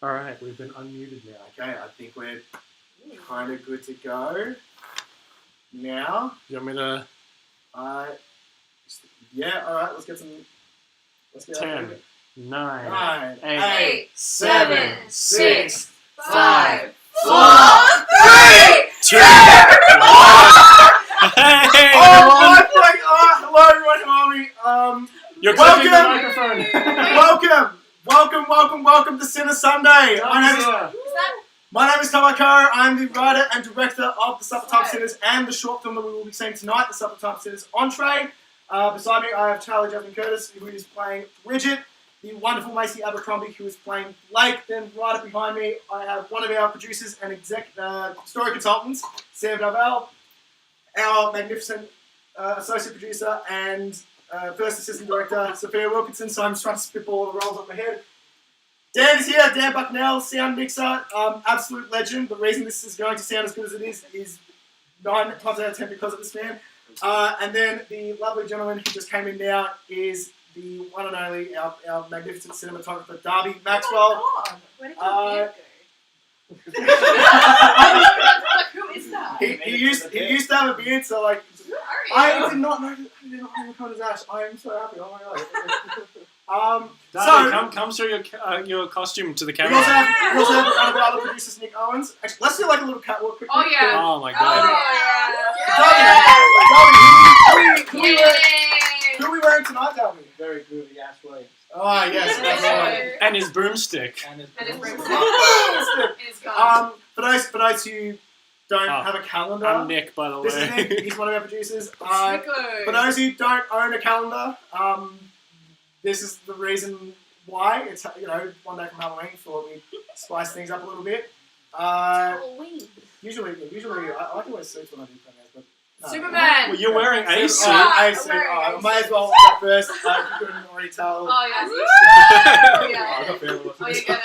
All right, we've been unmuted now. Okay, I think we're kind of good to go now. You want me to? Yeah, all right, let's get 10, 9, 9, 8, 7, 6, 5, 4, 3, 2, 1. Hey, oh, hello everyone, how are we? You're welcome, clipping the microphone. welcome to Sinner Sunday. My name is Tamako. I'm the writer and director of the Suppertime Sinners and the short film that we will be seeing tonight, the Suppertime Sinners Entree. Beside me, I have Charlie Jasmine Curtis, who is playing Bridget, the wonderful Macy Abercrombie, who is playing Blake. Then right up behind me, I have one of our producers and story consultants, Sam Davell, our magnificent associate producer and first assistant director, Sophia Wilkinson. So I'm just trying to spitball all the roles off my head. Dan is here, Dan Bucknell, sound mixer, absolute legend. The reason this is going to sound as good as it is 9 times out of 10 because of this man. And then the lovely gentleman who just came in now is the one and only, our magnificent cinematographer, Darby Maxwell. Oh my God. Where did your beard go? Who is that? He used to have a beard, so like, Who are you? I did not know his Ash. I am so happy. Oh my god. Darby, come show your costume to the We camera. also have one of our other producers, Nick Owens. Actually, let's do like a little catwalk quickly. Oh yeah. Oh my god. Darby, who are we wearing tonight, Darby? Very good, Ash Williams. Oh yes, that's right. And his broomstick. And his brain is For those who don't have a calendar, I'm Nick, by the this is way. Nick. He's one of our producers. For those who don't own a calendar, this is the reason why. It's one day from Halloween. Thought we'd spice things up a little bit. Halloween. Usually, I like to wear suits when I do premieres, but no. Superman. Well, you're wearing a suit. I might as well start first. If you couldn't already tell. Oh yes. I got feeling. Oh, you get it.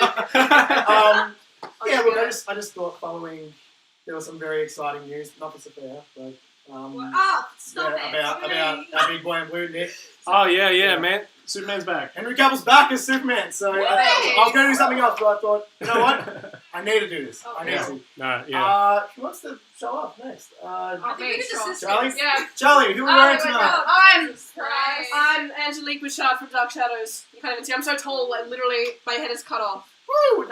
Yeah, look, I just thought following there was some very exciting news, not for Sophia, but Stop it. about our big boy in blue, Nick. Oh yeah, man. Superman's back. Henry Cavill's back as Superman, so I was going to do something else, but I thought, you know what? I need to do this. I need to. No, yeah. Who wants to show up next? I think we just Charlie? Yeah. Charlie, who are we wearing tonight? I'm Angelique Bouchard from Dark Shadows. You can't even see. I'm so tall, like literally my head is cut off. Woo!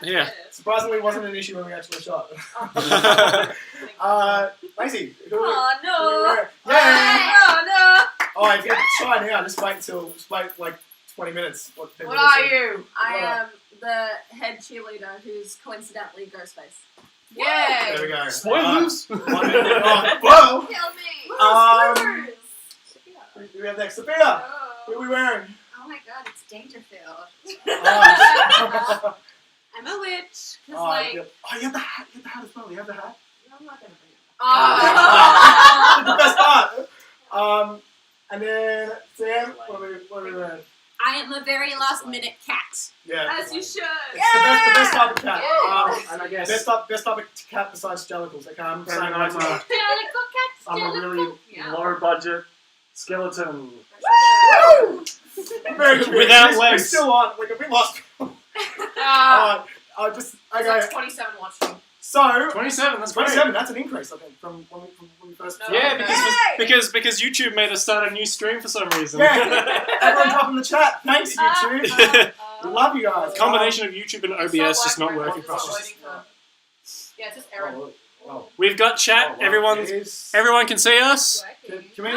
Yeah. Surprisingly, it wasn't an issue when we actually shot. Lacey, who are we? Oh no. Yeah. Oh no. Oh, if you have to try now, just wait like 20 minutes. What are you? I am the head cheerleader who's coincidentally Ghostface. Yay! There we go. Spoilers. Whoa! Kill me. Who we have next? Sophia! Who are we wearing? Oh my god, it's Dangerfield. I'm a witch. You have the hat. You have the hat as well. You have the hat. No, I'm not gonna bring it up. The best part. And then Sam, what are we wearing? I am a very last minute cat. Yeah. As you should. It's the best type of cat. And I guess Best type of cat besides Jellicles. Okay, I'm saying I'm a really low budget skeleton. very cute. Without We're legs. still on. We lost. It's like 27 watching. So 27. That's great. 27. That's an increase, I think, from when we first. Yeah, because YouTube made us start a new stream for some reason. Yeah. Everyone drop in the chat. Thanks, YouTube. We love you guys. Combination of YouTube and OBS just not working properly. Yeah, it's just Aaron. We've got chat. Everyone can see us. Can we?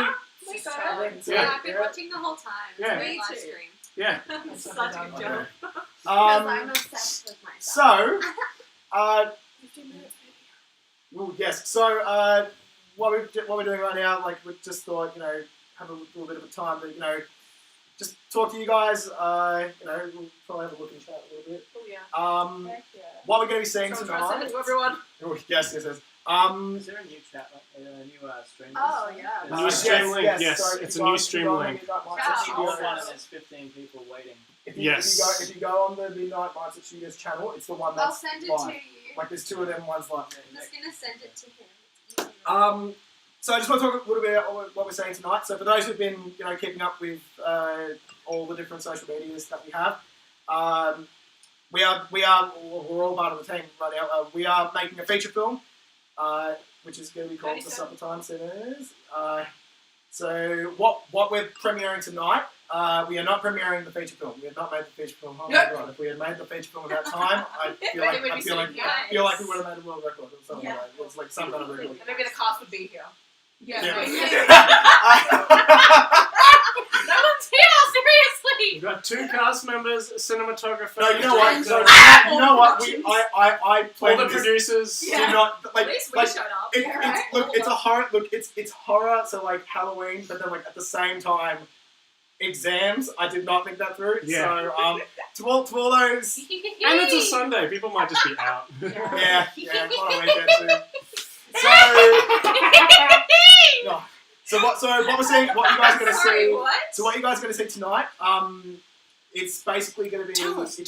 Yeah. I've been watching the whole time. It's Yeah. great live stream. Yeah. It's such a good joke. Um, I'm obsessed with myself. So, 15 minutes well, yes. So, what we're doing right now, like, we just thought, have a little bit of a time to, just talk to you guys. We'll probably have a look and chat a little bit. Oh yeah. What we're going to be seeing So tonight. send it to everyone. Oh, yes. Is there a new chat, a new stream? Oh yeah. New stream link, yes, so it's if a you new go- stream if you go on link. the Midnight Mindset Yeah. Studios- One and there's 15 people waiting. If you go on the Midnight Mindset Studios channel, it's the one I'll that's send it live. to you. Like, there's two of them, one's live. I'm just gonna send it to him. So I just want to talk a little bit about what we're saying tonight. So for those who've been, keeping up with all the different social medias that we have, we're all part of the team right now. We are making a feature film, which is going to be called The Suppertime Sinners. So what we're premiering tonight, we are not premiering the feature film. We have not made the feature film. Oh my god! If we had made the feature film at that time, I feel like we would have made a world record or something like that. It's like some kind of record. And maybe the cast would be here. Yeah. No one's here, seriously! We've got 2 cast members, a cinematographer. No, you know what? You know what? I all played the this. producers. Do not At like. least we Like showed up. it's a horror. Look, it's horror. So like Halloween, but then like at the same time, exams. I did not think that through. Yeah. So to all those. And it's a Sunday. People might just be out. Yeah. On a weekend too. So. No. So what we're seeing, what you guys are going to see. What? So what you guys are going to see tonight, it's basically going to be. Tell us.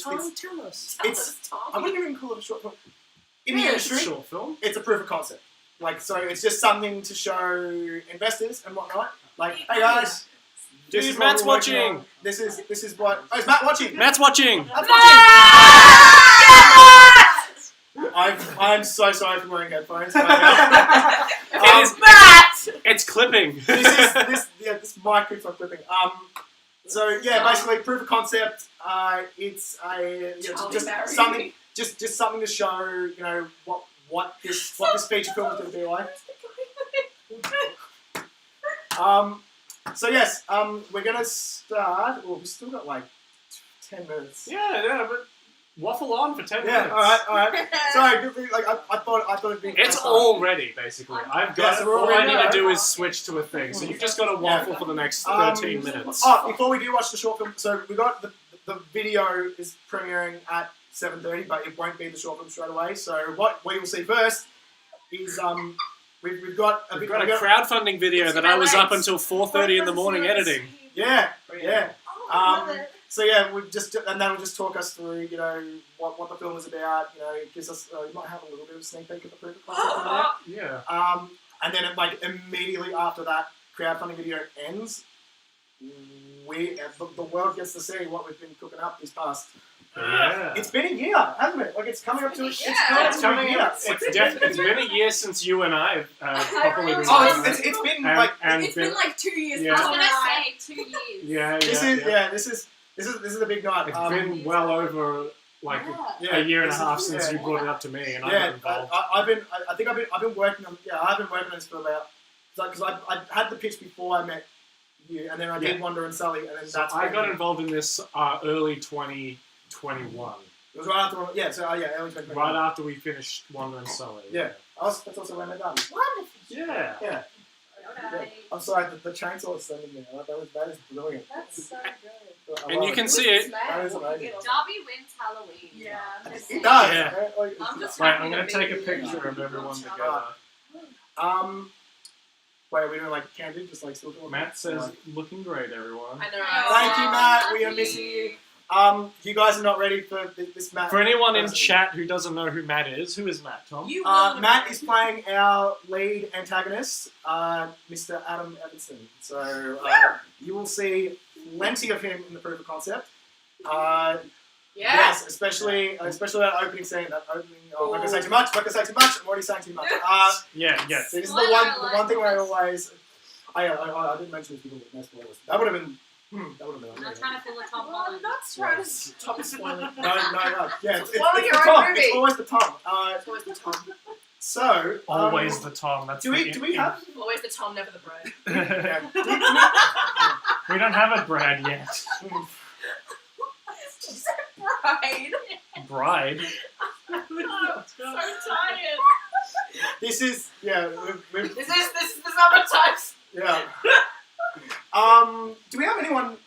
I wouldn't even call it a short film. In the Yeah, it's a industry, short film. it's a proof of concept. Like, so it's just something to show investors and whatnot. Like, hey guys, this is what Matt's we're working watching. on. This is what. Oh, is Matt watching? Matt's watching. Matt's watching. I'm so sorry for wearing headphones. But, It's clipping. this mic keeps on clipping. So yeah, basically proof of concept. It's just something to show, what this feature film is going to be like. So yes, we're going to start. Well, we've still got like 10 minutes. Yeah, but waffle on for 10 minutes. Yeah, all right. Sorry, like I thought it'd be. It's all ready, basically. I've got Yeah, so it. we're All all I ready need now. to do is switch to a thing. So you've just got to waffle for the next 13 minutes. Oh, before we do watch the short film, so we got the video is premiering at 7:30, but it won't be the short film straight away. So what we will see first is we've got a crowdfunding video that I was up until 4:30 in the morning editing. Yeah. Oh, I love it. So yeah, and then we'll just talk us through, what the film is about. It gives us, you might have a little bit of a sneak peek at the proof of concept in there. Yeah. And then immediately after that crowdfunding video ends, the world gets to see what we've been cooking up this past. Yeah. It's been a year, hasn't it? Like it's coming up to Yeah. it's coming a year. It's been a year since you and I have properly been Oh, doing it's been and, like and It's been like 2 years. Yeah. I was I gonna say 2 years. yeah. this is a big night. It's been well over like a year and a half since you brought it up to me, and I got involved. I've been working on this for about because I had the pitch before I met you, and then I did Wonder and Sully, and then So I got involved in this early 2021. It was right after early 2021. Right after we finished Wonder and Sully. Yeah. That's also when I done. Wonderful. Yeah. Yeah. Okay. I'm sorry, the chainsaw is standing there. That is brilliant. That's so good. And you can see it. That is amazing. Darby wins Halloween. Yeah. It does. Yeah. I'm just Wait, happy I'm going to to take a be picture of here. everyone Child. together. Wait, are we doing like candid, just like still talking? Matt says, looking great, everyone. I know. Thank you, Matt. We are Love missing you. you. You guys are not ready for this Matt. For anyone in person. chat who doesn't know who Matt is Matt, Tom? You will Matt is playing our lead antagonist, Mr. Adam Evanson. So you will see plenty of him in the proof of concept. Yes, especially that opening scene. That opening. Oh, I'm not gonna say too much. I'm already saying too much. Yeah. So this is the one thing where I always. I didn't mention this before. No spoilers. That would have been. That would have been. I'm not trying to fill the top Oh, one. that's right. It's Top spoiler. No. Yeah, it's Spoiling the your own Tom. movie. It's always the Tom. It's always the Tom. So Always the Tom. That's do we have? Always the Tom, never the bread. Yeah. We don't have a Brad yet. She said bride. Bride? I'm so tired. This is we've This is the summertime. yeah. Do we have anyone?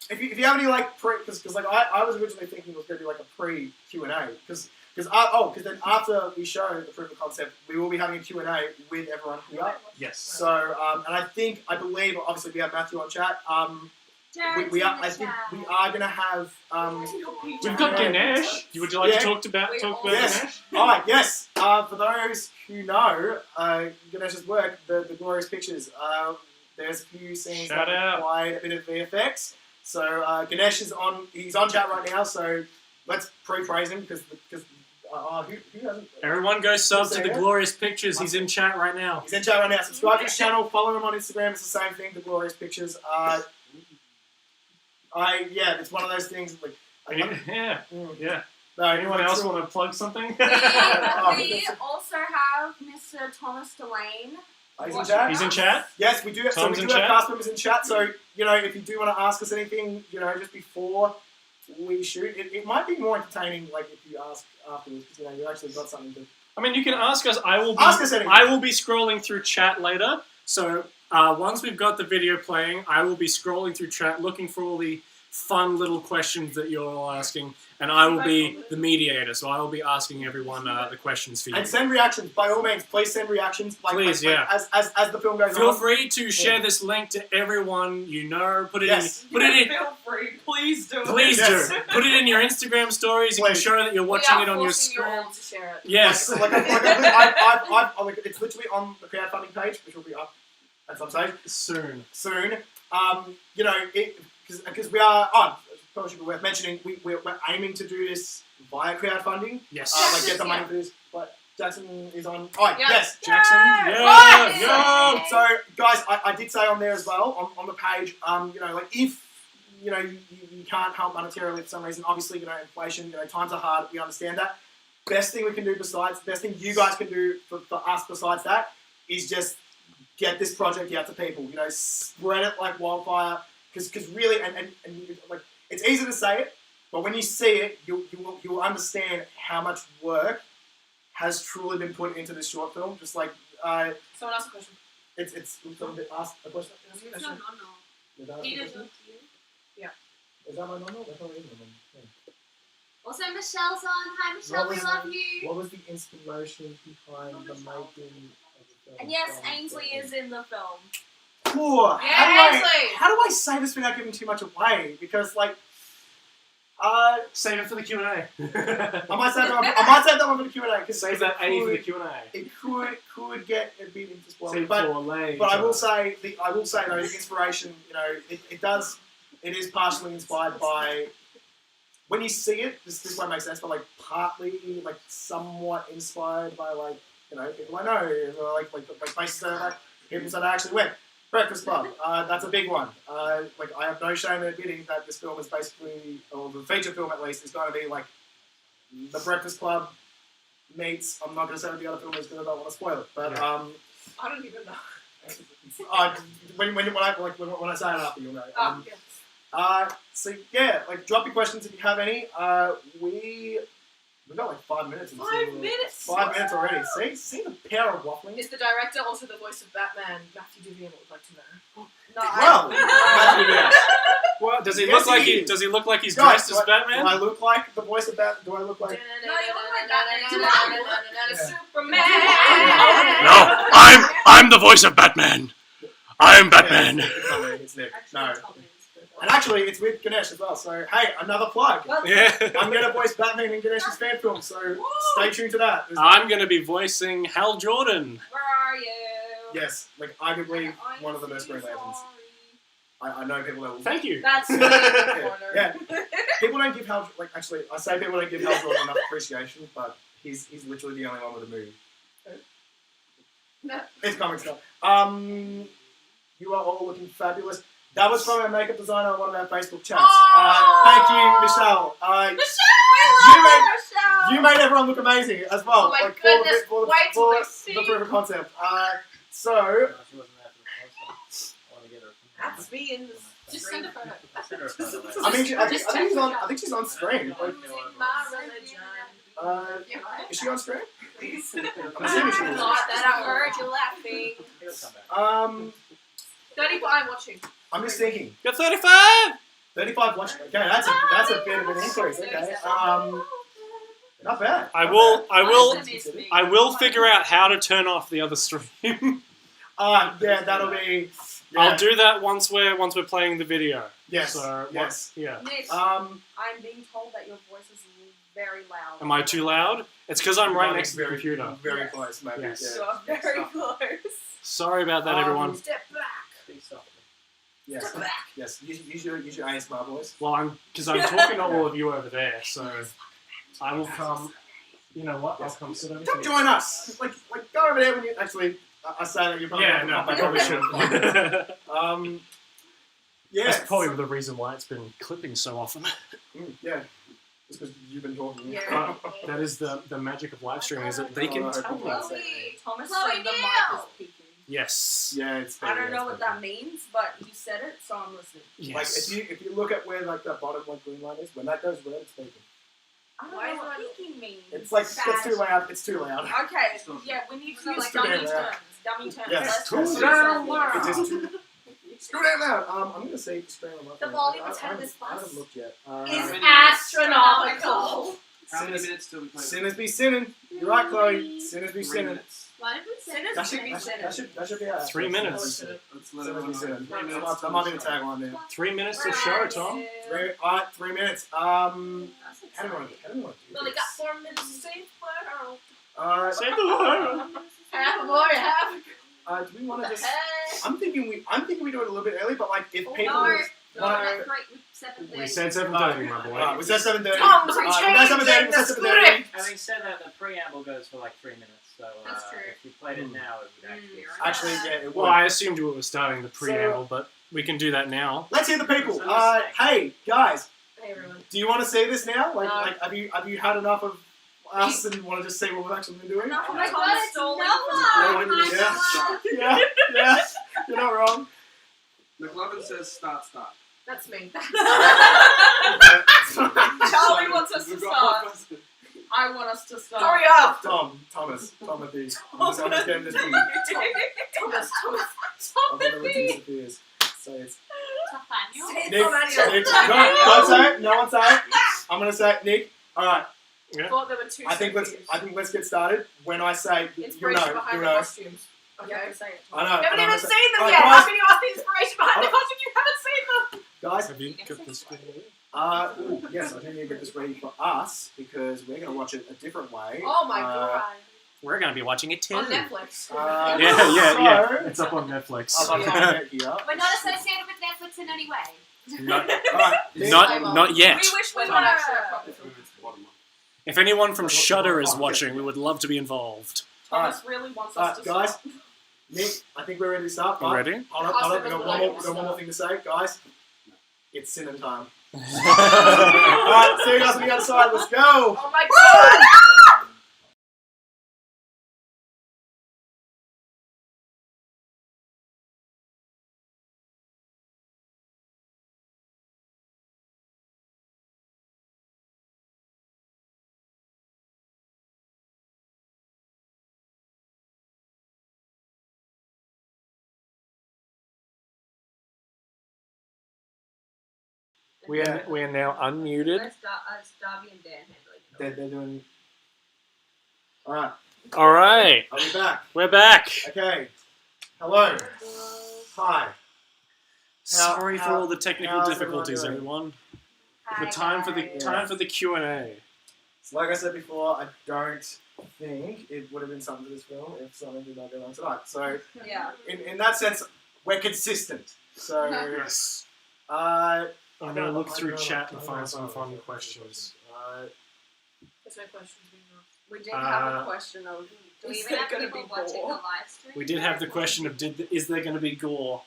If you have any like because like I was originally thinking it was going to be like a pre Q&A because then after we show the proof of concept we will be having a Q&A with everyone here. Yes. So and I believe obviously we have Matthew on chat. We are going to have We've got Ganesh. Would you like to talk about yes. Ganesh? Alright, yes. For those who know Ganesh's work, the Glorious Pictures, there's a few scenes Shout that out. required a bit of VFX. So Ganesh is he's on chat right now, so let's pre-praise him because who hasn't? Everyone go sub to Say the it. Glorious Pictures. He's in chat right now. He's in chat right now. Subscribe to his channel. Follow him on Instagram. It's the same thing. The Glorious Pictures. It's one of those things. Like, Yeah. No, Anyone else want to plug something? We also have Mr. Thomas Delane. He's in chat. He's in chat? Yes, we do. So Tom's we in do have chat? cast members in chat. So if you do want to ask us anything, just before we shoot, it might be more entertaining, like if you ask afterwards, because you actually got something to. I mean, you can ask us. Ask us anything. I will be scrolling through chat later. So once we've got the video playing, I will be scrolling through chat, looking for all the fun little questions that you're all asking, and I will be the mediator. So I will be asking everyone the questions for you. And send reactions, by all means. Please send reactions. Please, yeah. As the film goes on. Feel free to share this link to everyone you know. Put it Yes. in. Put it in. Feel free. Please do. Please Yes. do. Put it in your Instagram stories. You can Please. show that you're watching it on your screen. To share it. Yes. It's literally on the crowdfunding page, which will be up at some stage Soon. soon. Because we are. Probably should be worth mentioning. We're aiming to do this via crowdfunding. Yes. Get the money for this. But Jackson is on. Oh yes, Jackson. Right. Yeah. So guys, I did say on there as well on the page. If you can't help monetarily for some reason, obviously inflation. Times are hard. We understand that. Best thing we can do best thing you guys can do for us besides that is just get this project out to people. Spread it like wildfire. Because really, and like it's easy to say it, but when you see it, you will understand how much work has truly been put into this short film. Just like Someone ask a question. it's ask a question. No. He does not to you. Is that my normal? That's not even my Also, Michelle's on. Hi, Michelle. We love you. What was the inspiration behind the making of the film? And yes, Ainsley is in the film. Cool. Ainsley! How do I say this without giving too much away? Because Save it for the Q&A. I might save that one for the Q&A. Save that A for the Q&A. It could get a bit into spoiler, Save but for later. I will say though the inspiration, it is partially inspired by when you see it. This won't make sense, but partly somewhat inspired by people I know, or places that people that I actually went. Breakfast Club, that's a big one. I have no shame in admitting that this film is basically, or the feature film at least, is going to be like the Breakfast Club meets. I'm not going to say what the other film is because I don't want to spoil it. But I don't even know. when I say it after, you'll know. Yeah. Drop your questions if you have any. We've got 5 minutes. 5 minutes. 5 minutes already. See the power of waffling. Is the director also the voice of Batman? Matthew Devian would like to know. Well, What does he Yes, look like? he- Does he look like he's Guys, dressed as Batman? Do I look like the voice of Batman? Do I look like? No, you look like Batman. Superman. No, I'm the voice of Batman. I am Batman. It's Nick. No. And actually, it's with Ganesh as well. So hey, another plug. Yeah. I'm going to voice Batman in Ganesh's fan film. So stay tuned to that. I'm going to be voicing Hal Jordan. Where are you? Yes, arguably one of the best Green Lanterns. I know people that will. Thank you. That's me in the corner. Yeah. People don't give Hal actually I say people don't give Hal Jordan enough appreciation, but he's literally the only one with a movie. No. It's comic stuff. You are all looking fabulous. That was from our makeup designer on one of our Facebook chats. Thank you, Michelle. You made everyone look amazing as well. Oh my goodness, for wait till they see. the proof of concept. So She wasn't there for the close-up. I want to get her. That's me in this. Just send a photo. Send her a photo later. I think she's on screen. Is she on screen? I'm assuming she is. That I heard you laughing. He'll come back. 35 I'm watching. I'm just thinking. You're 35. 35 watch. Okay, that's a bit of an increase. Okay, not bad. I will figure out how to turn off the other stream. Yeah, that'll be. Yeah. I'll do that once we're playing the video. Yes. So yes. Yeah. Nick, Um. I'm being told that your voice is very loud. Am I too loud? It's because I'm right next to the computer. Very close, maybe. Yes. You are very close. Sorry about that, everyone. Step back. Speak softly. Yes. Step back. Yes. Use your ASMR voice. Well, because I'm talking to all of you over there, so I will come. You know what? I'll come sit over Come here. join us. Like go over there when you actually. I say that you're probably Yeah, no, I probably shouldn't. Yeah. That's probably the reason why it's been clipping so often. Yeah. It's because you've been talking. Yeah. That is the magic of live streaming, is that they can tell me. Thomas Chloe, said the mic now. is peaking. Yes. Yeah, it's. I don't know what that means, but you said it, so I'm listening. Yes. Like if you look at where like that bottom green line is, when that goes red, it's peaking. I don't Why know what is it- peaking means. It's like it's too loud. It's too loud. Okay, yeah, we need to So, use like, dummy too damn terms. Dummy terms. Yes. Let's Too do damn something. loud. It is too. Screw damn loud. I'm gonna say straight on my The phone. volume I of this I haven't bus looked yet. Is many astronomical. How many Sinners- minutes till we play? Sinners be sinning. You're right, Chloe. Sinners be 3 sinning. minutes. Why did we say Sinners That should, be that, sinning. that should be our 3 minutes. Let's let Sinners everyone be know. sinning. 3 minutes. That might be the tagline there. 3 minutes to show, Tom. Alright, 3 minutes. How do we That's want to do Well, they this? got 4 minutes to save the world. Save the world. Half a boy, half Do we want to just? Hey. I'm thinking we do it a little bit early, but like if Oh, people. no. No, wanna- that's great. 7:30. We said 7:30, my boy. Alright, we said 7:30. Tom, we We changed said 7:30. We the said 7:30. Having said that, the preamble goes for like 3 minutes, so That's true. if you played it now, it would actually. Actually, yeah, it Well, would. I assumed we were starting the preamble, but we can do that now. Let's hear the people. So let's- Hey guys, Hey, everyone. do you want to see this now? No. Like, have you had enough of us and want to just see what we've actually been doing? Enough Oh of my Tom god, it's Stolen Noah! from the- Yeah. Yeah, you're not wrong. McLovin says start. That's me. Charlie wants us to We've got start. one person. I want us to start. Hurry up! Timothy. I'm just getting this from Thomas. disappears. So it's Say Nick. Nathaniel. Nick. Don't say it. No one say it. I'm gonna say it. Nick. All right. Thought there were two I think let's get started. When I say, you Inspiration know, behind you the know. costumes. Okay, say it. I know. You haven't and I'm even gonna seen say- them Alright, yet. guys. How can you ask the inspiration behind the Alright. costumes? You haven't seen them. Guys. Have you got this screen? Yes, I do need to get this ready for us because we're gonna watch it a different way. Oh my god. We're going to be watching it too. On Netflix. Yeah. So, It's up on Netflix. I'll find it here. We're not associated with Netflix in any way. Not, Alright. not yet. We wish we We're were. not actually a proper film. If anyone from Shudder is watching, we would love to be involved. Thomas really wants us to guys. start. Nick, I think we're ready to start. You ready? Hold on. We've got one more thing to say, guys. It's sinning time. Alright, see you guys on the other side. Let's go. Oh my god. We are now unmuted. That's Darby and Dan handling it. They're doing. Alright, All right, I'll be back. we're back. Okay. Hello. Hi. Sorry for all the technical how's difficulties, everyone everyone. The time for the time for the Q&A. So like I said before, I don't think it would have been something to this film if something did not go on tonight. So Yeah. in that sense, we're consistent. So Yes. I'm gonna look through chat and find some fun questions. There's no questions being asked. We did have a question of, Do we is even there have going to people be watching the gore? live stream? We did have the question of is there going to be gore?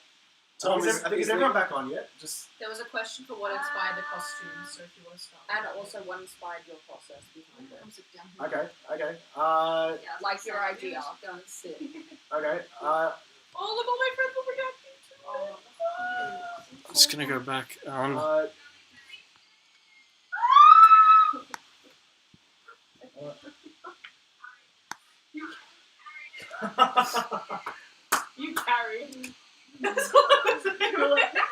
Tom, I think is everyone back on yet? Just There was a question for what inspired the costumes, so if you want to start. And also what inspired your process behind it? Come sit down here. okay. Yeah, Like your so idea. Go and sit. Okay. Oh, look, all my friends will be happy. Oh. I'm just gonna go back on. You carry.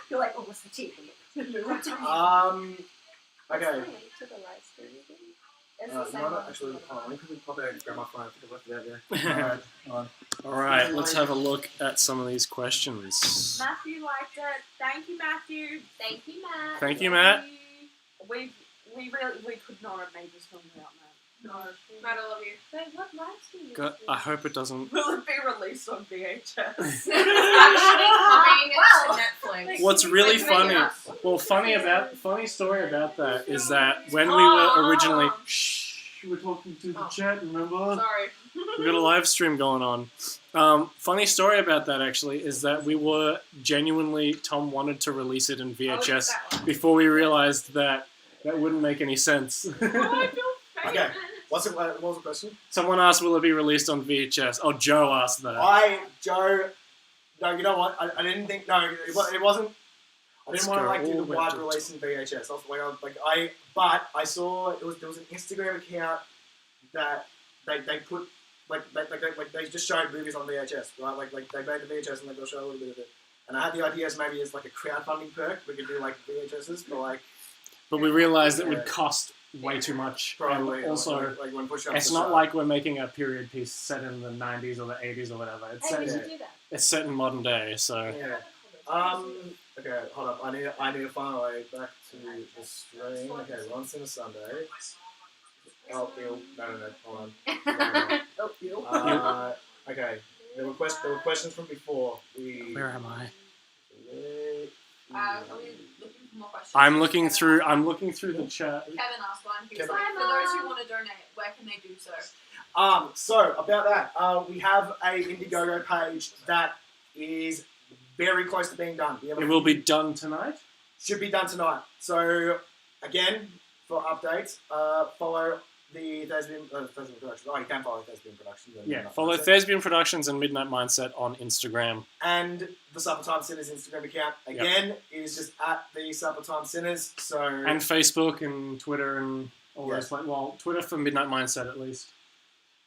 You're like, oh, what's the cheap? Okay. To the live stream. No, actually, hold on. Let me quickly pop out and grab my phone. I think I left it out there. Alright, hold on. All right, let's have a look at some of these questions. Matthew liked it. Thank you, Matthew. Thank you, Matt. Thank you, Matt. We could not have made this film without Matt. No. Matt, I love you. Wait, what live stream is God, this? I hope it doesn't. Will it be released on VHS? Actually coming Wow. to Netflix. What's really Like, funny, maybe well, funny story about that is that when we were originally, we're talking to the chat, remember? Sorry. We got a live stream going on. Funny story about that actually is that we were genuinely, Tom wanted to release it in VHS before we realized that wouldn't make any sense. Okay. What was the question? Someone asked, will it be released on VHS? Oh, Joe asked that. No, you know what? I didn't think, no, it wasn't, I Let's didn't want to go like do all the the way wide to- release in VHS. But I saw, there was an Instagram account that they put, they just showed movies on VHS, right? Like they made the VHS and they'll show a little bit of it. And I had the idea as maybe as like a crowdfunding perk, we could do like VHSs, But we realized it would cost way too much. probably And also, like when push it's not like we're making a period piece set in the 90s or the 80s or whatever. It's Hey, set, we should do that. it's set in modern day, so... Yeah. Okay, hold up. I need to find my way back to the stream. Okay, once in a Sunday. Oh, Bill. No, hold on. Oh, you. Okay, there were questions from before. Where am I? Are we looking for more questions? I'm looking through the chat. Kevin asked one. He was Kevin. like, for those who want to donate, where can they do so? So about that, we have a IndieGoGo page that is very close to being done. It will be done tonight? Should be done tonight. So again, for updates, follow the Thespian Productions. Oh, you can follow Thespian Productions. Yeah, follow Thespian Productions and Midnight Mindset on Instagram. And the Suppertime Sinners Instagram account again is just at the Suppertime Sinners. So And Facebook and Twitter and all Yeah. those. Well, Twitter for Midnight Mindset at least.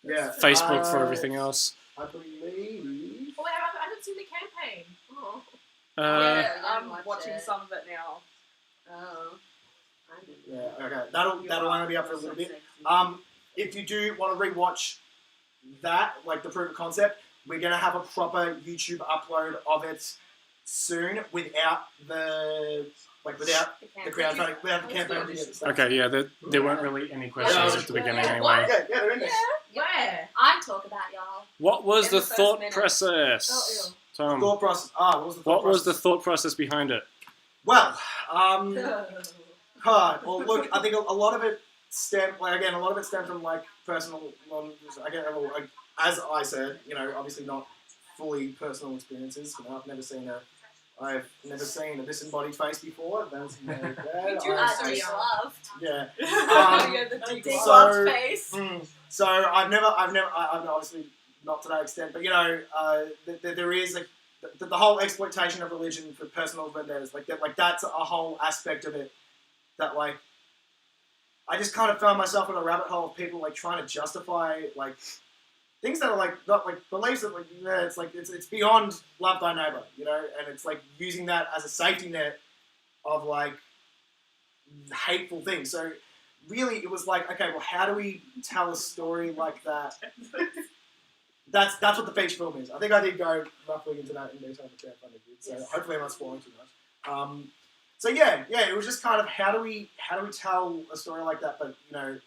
yeah, Facebook for everything else. I believe. Oh, wait, I haven't seen the campaign. Oh. Yeah, I I'm watched watching it. some of it now. Oh. Yeah, okay. That'll only be up for a little bit. If you do want to rewatch that, like the proof of concept, we're gonna have a proper YouTube upload of it soon without the crowdfunding, without the campaign to get the stuff. Okay, yeah, there weren't really any questions Yeah. at the beginning Yeah. anyway. Yeah, they're in there. Where? I talk about y'all. What was In the the first thought minute. process? Tom, Thought process. What was the thought what was the process? thought process behind it? Well, well, look, I think a lot of it stemmed from like personal, like, as I said, obviously not fully personal experiences. I've never seen a disembodied face before. That's We do bad. have to be loved. Yeah. The so- face. So I've obviously not to that extent, but there is like the whole exploitation of religion for personal vendettas, like that's a whole aspect of it that like I just kind of found myself in a rabbit hole of people like trying to justify like things that are like not like beliefs that like it's beyond love thy neighbor, and it's like using that as a safety net of like hateful things. So really, it was like, okay, well, how do we tell a story like that? That's what the feature film is. I think I did go roughly into that in detail for crowdfunding, so hopefully I'm not spoiling too much. So yeah, it was just kind of how do we tell a story like that, but like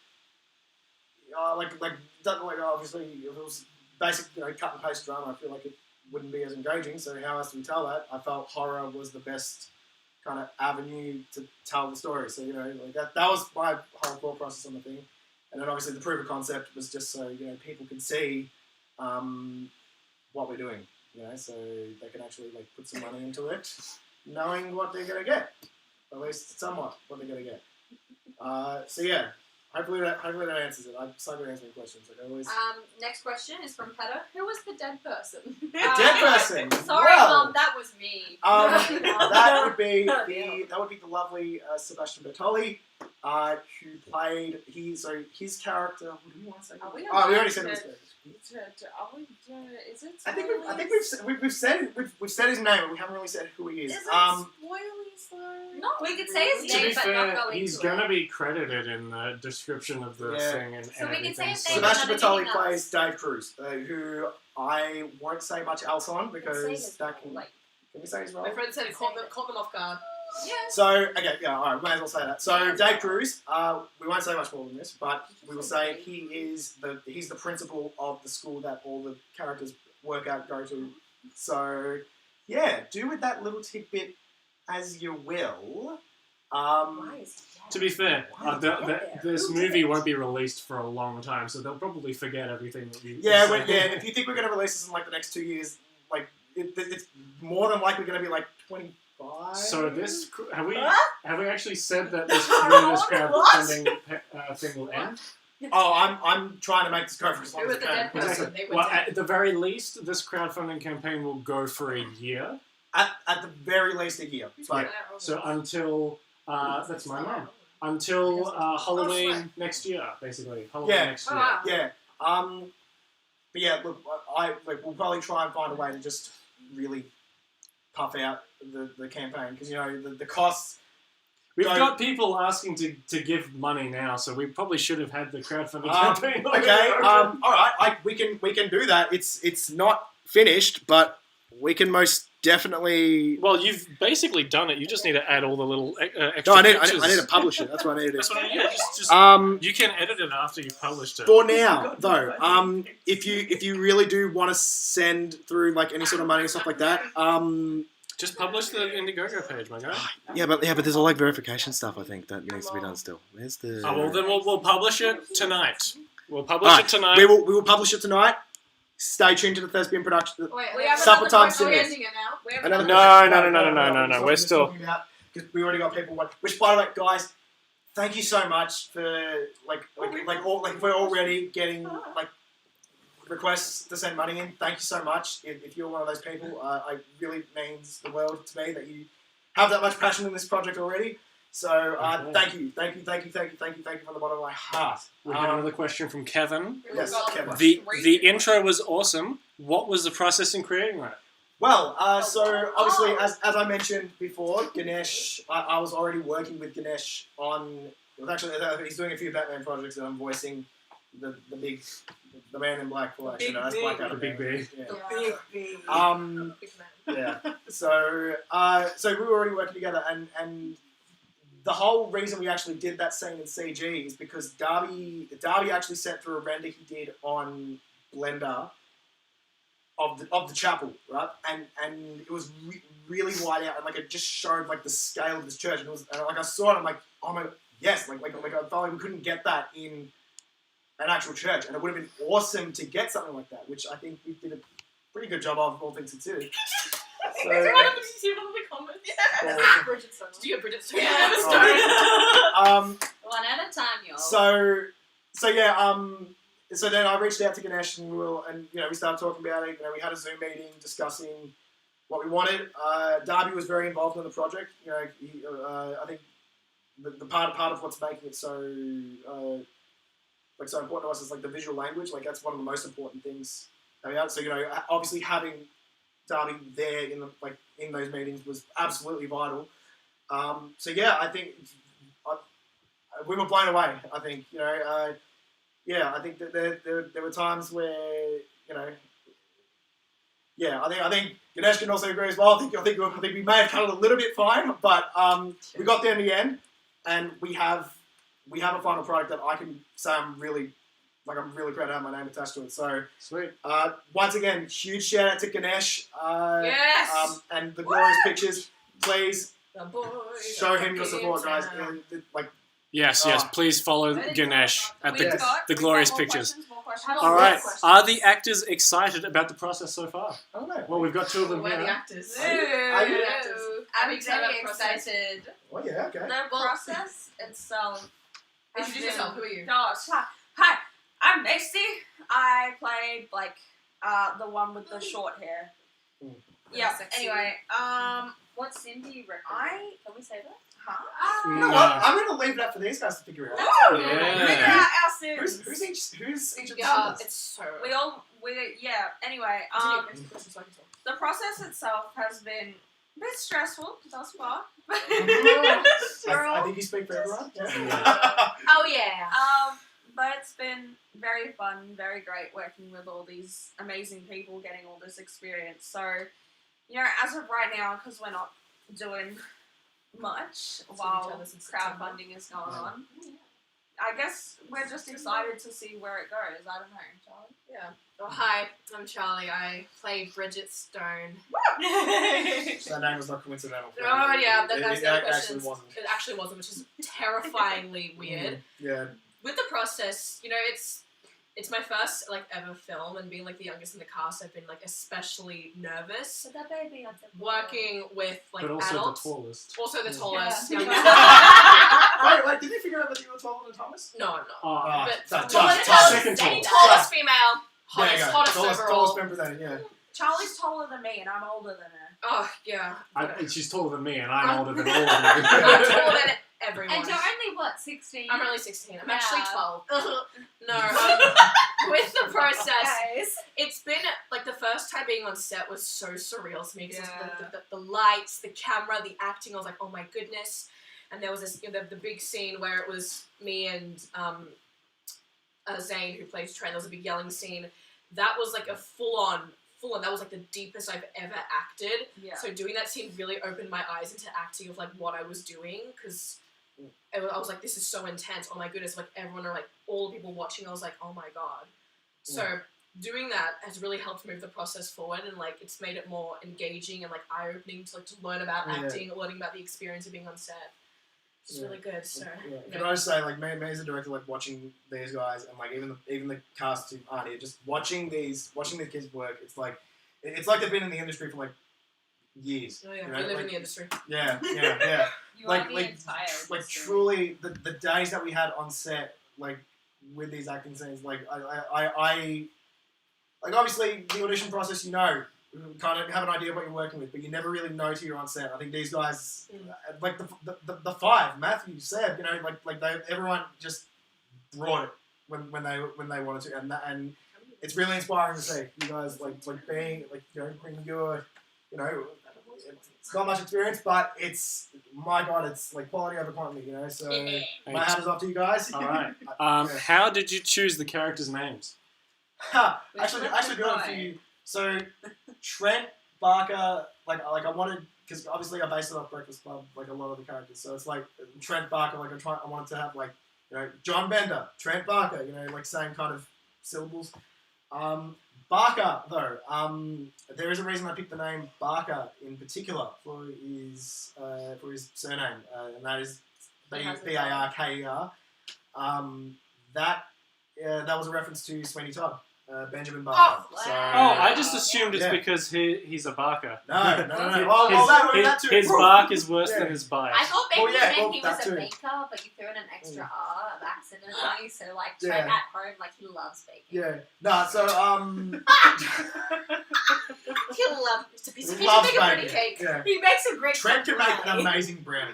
obviously if it was basic cut and paste drama, I feel like it wouldn't be as engaging. So how else do we tell that? I felt horror was the best kind of avenue to tell the story. So like that was my whole thought process on the thing, and then obviously the proof of concept was just so people can see what we're doing, so they can actually like put some money into it, knowing what they're gonna get, at least somewhat what they're gonna get. So yeah, hopefully that answers it. I'm sorry to answer any questions. Like I always. Next question is from Petter. Who was the dead person? Dead person. Sorry, Well, Mom, that was me. that would be the lovely Sebastian Bertoli, who played his character. What do you want to say? We We already said this. Is it? I think we've said his name, but we haven't really said who he is. Is it spoilies though? No, we could say his To name, be but fair, not go he's into going to it. be credited in the description of the Yeah. thing and So we can say everything. his so- name. Sebastian Not Bertoli anything plays Dave Cruz, who I won't say much else on because that can. Like, Can we say his role? My friend said it caught them off guard. So, okay, yeah, all right, might as well say that. So, Dave Cruz, we won't say much more than this, but we will say he's the principal of the school that all the characters go to. So, yeah, do with that little tidbit as you will. To be fair, this movie won't be released for a long time, so they'll probably forget everything that you. Yeah, if you think we're going to release this in like the next 2 years, like it's more than likely going to be like 25. So this have we actually said that this crowdfunding thing will end? Oh, I'm trying to make this go for as long as With it the can. dead person, Exactly. they were Well, dead. at the very least, this crowdfunding campaign will go for a year. At the very least a year. But So until that's my mum. Until Halloween next year, basically. Halloween Yeah. next Oh, year. wow. yeah, but yeah, look, we'll probably try and find a way to just really puff out the campaign because the costs. We've So- got people asking to give money now, so we probably should have had the crowdfunding campaign. Okay, all right, we can do that. It's not finished, but we can most definitely. Well, you've basically done it. You just need to add all the little extra No, I need pictures. to publish it. That's what I need to That's do. what I mean. Just you can edit it after you've published it. For now, though, if you really do want to send through like any sort of money and stuff like that, Just publish the IndieGoGo page, my guy. yeah, but there's all like verification stuff I think that needs to be done still. Where's the? Oh, well, then we'll publish it tonight. We'll publish it tonight. We will publish it tonight. Stay tuned to the Thespian production. Wait, We have Suppertime another Sinners. question. Ending it now. We have Another No. We're still. Because we already got people. Which, by the way, guys, thank you so much for if we're already getting like requests to send money in. Thank you so much. If you're one of those people, it really means the world to me that you have that much passion in this project already. So thank you from the bottom of my heart. We have another question from Kevin. Yes, Kevin. The intro was awesome. What was the process in creating that? Well, so obviously, as I mentioned before, Ganesh, I was already working with Ganesh on. Well, actually, he's doing a few Batman projects, and I'm voicing the man in black for actually. No, that's Black Adam. The big B. Yeah. Big. Yeah. So we were already working together, and the whole reason we actually did that scene in CG is because Darby actually sent through a render he did on Blender of the chapel, right? And it was really wide out, and like it just showed like the scale of this church, and it was and, like I saw it, I'm like, oh my, yes, like I felt like we couldn't get that in an actual church, and it would have been awesome to get something like that, which I think we did a pretty good job of, all things considered. So, Did you see one of the comments? Yeah. Bridget Stone. Did you get Bridget Stone? Yeah. One at a time, y'all. So yeah, so then I reached out to Ganesh and we started talking about it. We had a Zoom meeting discussing what we wanted. Darby was very involved in the project. I think the part of what's making it so so important to us is like the visual language. Like that's one of the most important things. So obviously having Darby there in those meetings was absolutely vital. So yeah, I think we were blown away. I think I think that there were times where I think Ganesh can also agree as well. I think we may have cut it a little bit fine, but we got there in the end, and we have a final product that I can say I'm really proud to have my name attached to it. So Sweet. once again, huge shout out to Ganesh. Yes. And the Glorious Pictures. Please The boy show him your support, guys. town. Yes. Please follow Ganesh at the Glorious Pictures. More questions. All right. Are the actors excited about the process so far? I don't know. Well, we've got two of them We're the here. actors. Are you? I'm very excited. Oh yeah, okay. The process itself. Introduce yourself. Who are you? Gosh. Hi, I'm Macy. I played the one with the short hair. Yeah. Sexy. Anyway, what's Cindy reckon? Can we say that? Huh? You know what? I'm going to leave that for these guys to figure out. No. Yeah. Figure out our sins. Who's each of the Yeah, singers? it's so. Anyway, the process itself has been a bit stressful thus far. I think you speak for everyone. Yeah. Oh yeah. But it's been very fun, very great working with all these amazing people, getting all this experience. So, as of right now, because we're not doing much each while other since September. crowdfunding is going on. I guess we're just excited to see where it goes. I don't know, Charlie. Yeah. Oh, hi, I'm Charlie. I play Bridget Stone. So that name was not coincidental. Oh, yeah, that's the It question. actually wasn't. It actually wasn't, which is terrifyingly weird. Yeah. With the process, you know, it's my first ever film, and being the youngest in the cast, I've been especially nervous. But that baby on the Working with but also adults, the tallest. also the tallest. Yeah. youngest- Wait, did you figure out whether you were taller than Thomas? No, I'm not. Oh, But that's tallest- just second tallest. Tallest female, There you hottest go. overall. Tallest member then, yeah. Charlie's taller than me, and I'm older than her. Oh yeah. She's taller than me, and I'm older than all of I'm you. taller than everyone. And you're only what, 16? I'm only 16. I'm Yeah. actually 12. No, with the process, Guys. it's been the first time being on set was so surreal to me because Yeah. the lights, the camera, the acting. I was like, oh my goodness. And there was this the big scene where it was me and Zane, who plays Trent. There was a big yelling scene. That was a full on. That was the deepest I've ever acted. Yeah. So doing that scene really opened my eyes into acting of what I was doing, because I was like, this is so intense. Oh my goodness! Everyone are all the people watching. I was like, oh my god. So doing that has really helped move the process forward, and it's made it more engaging and eye opening to learn about acting, learning about the experience of being on set. It's really good. So Yeah. Can I just say, me as a director, watching these guys and even the cast who aren't here, just watching these kids work, it's like they've been in the industry for years. Oh yeah, you know? we live in the industry. Yeah. You Like- are the like- entire industry. Truly, the days that we had on set, with these acting scenes, I obviously the audition process, you kind of have an idea of what you're working with, but you never really know till you're on set. I think these guys, the five, Matthew, Seb, everyone just brought it when they wanted to, and it's really inspiring to see you guys being bringing your, it's not much experience, but it's, my god, it's quality over quantity, so my hat is off to you guys. All right. How did you choose the characters' names? Actually got a few. So Trent, Barker, I wanted, because obviously I based it off Breakfast Club, a lot of the characters. So it's Trent Barker, I wanted to have John Bender, Trent Barker, same kind of syllables. Barker though, there is a reason I picked the name Barker in particular for his surname, and that is B-A-R-K-E-R. That was a reference to Sweeney Todd. Benjamin Barker. Oh, So, I just assumed it's Yeah. because he's a barker. No. His, That too. his bark is worse Yeah. than his bite. I thought maybe Well, yeah, you meant he well, was that a too. baker, but you threw in an extra R accidentally, so Trent Yeah. at home, he loves baking. Yeah. No, so, He'll love it's a piece of loves big baking. cake. Yeah. He makes a great Trent can make an brownie. amazing brownie.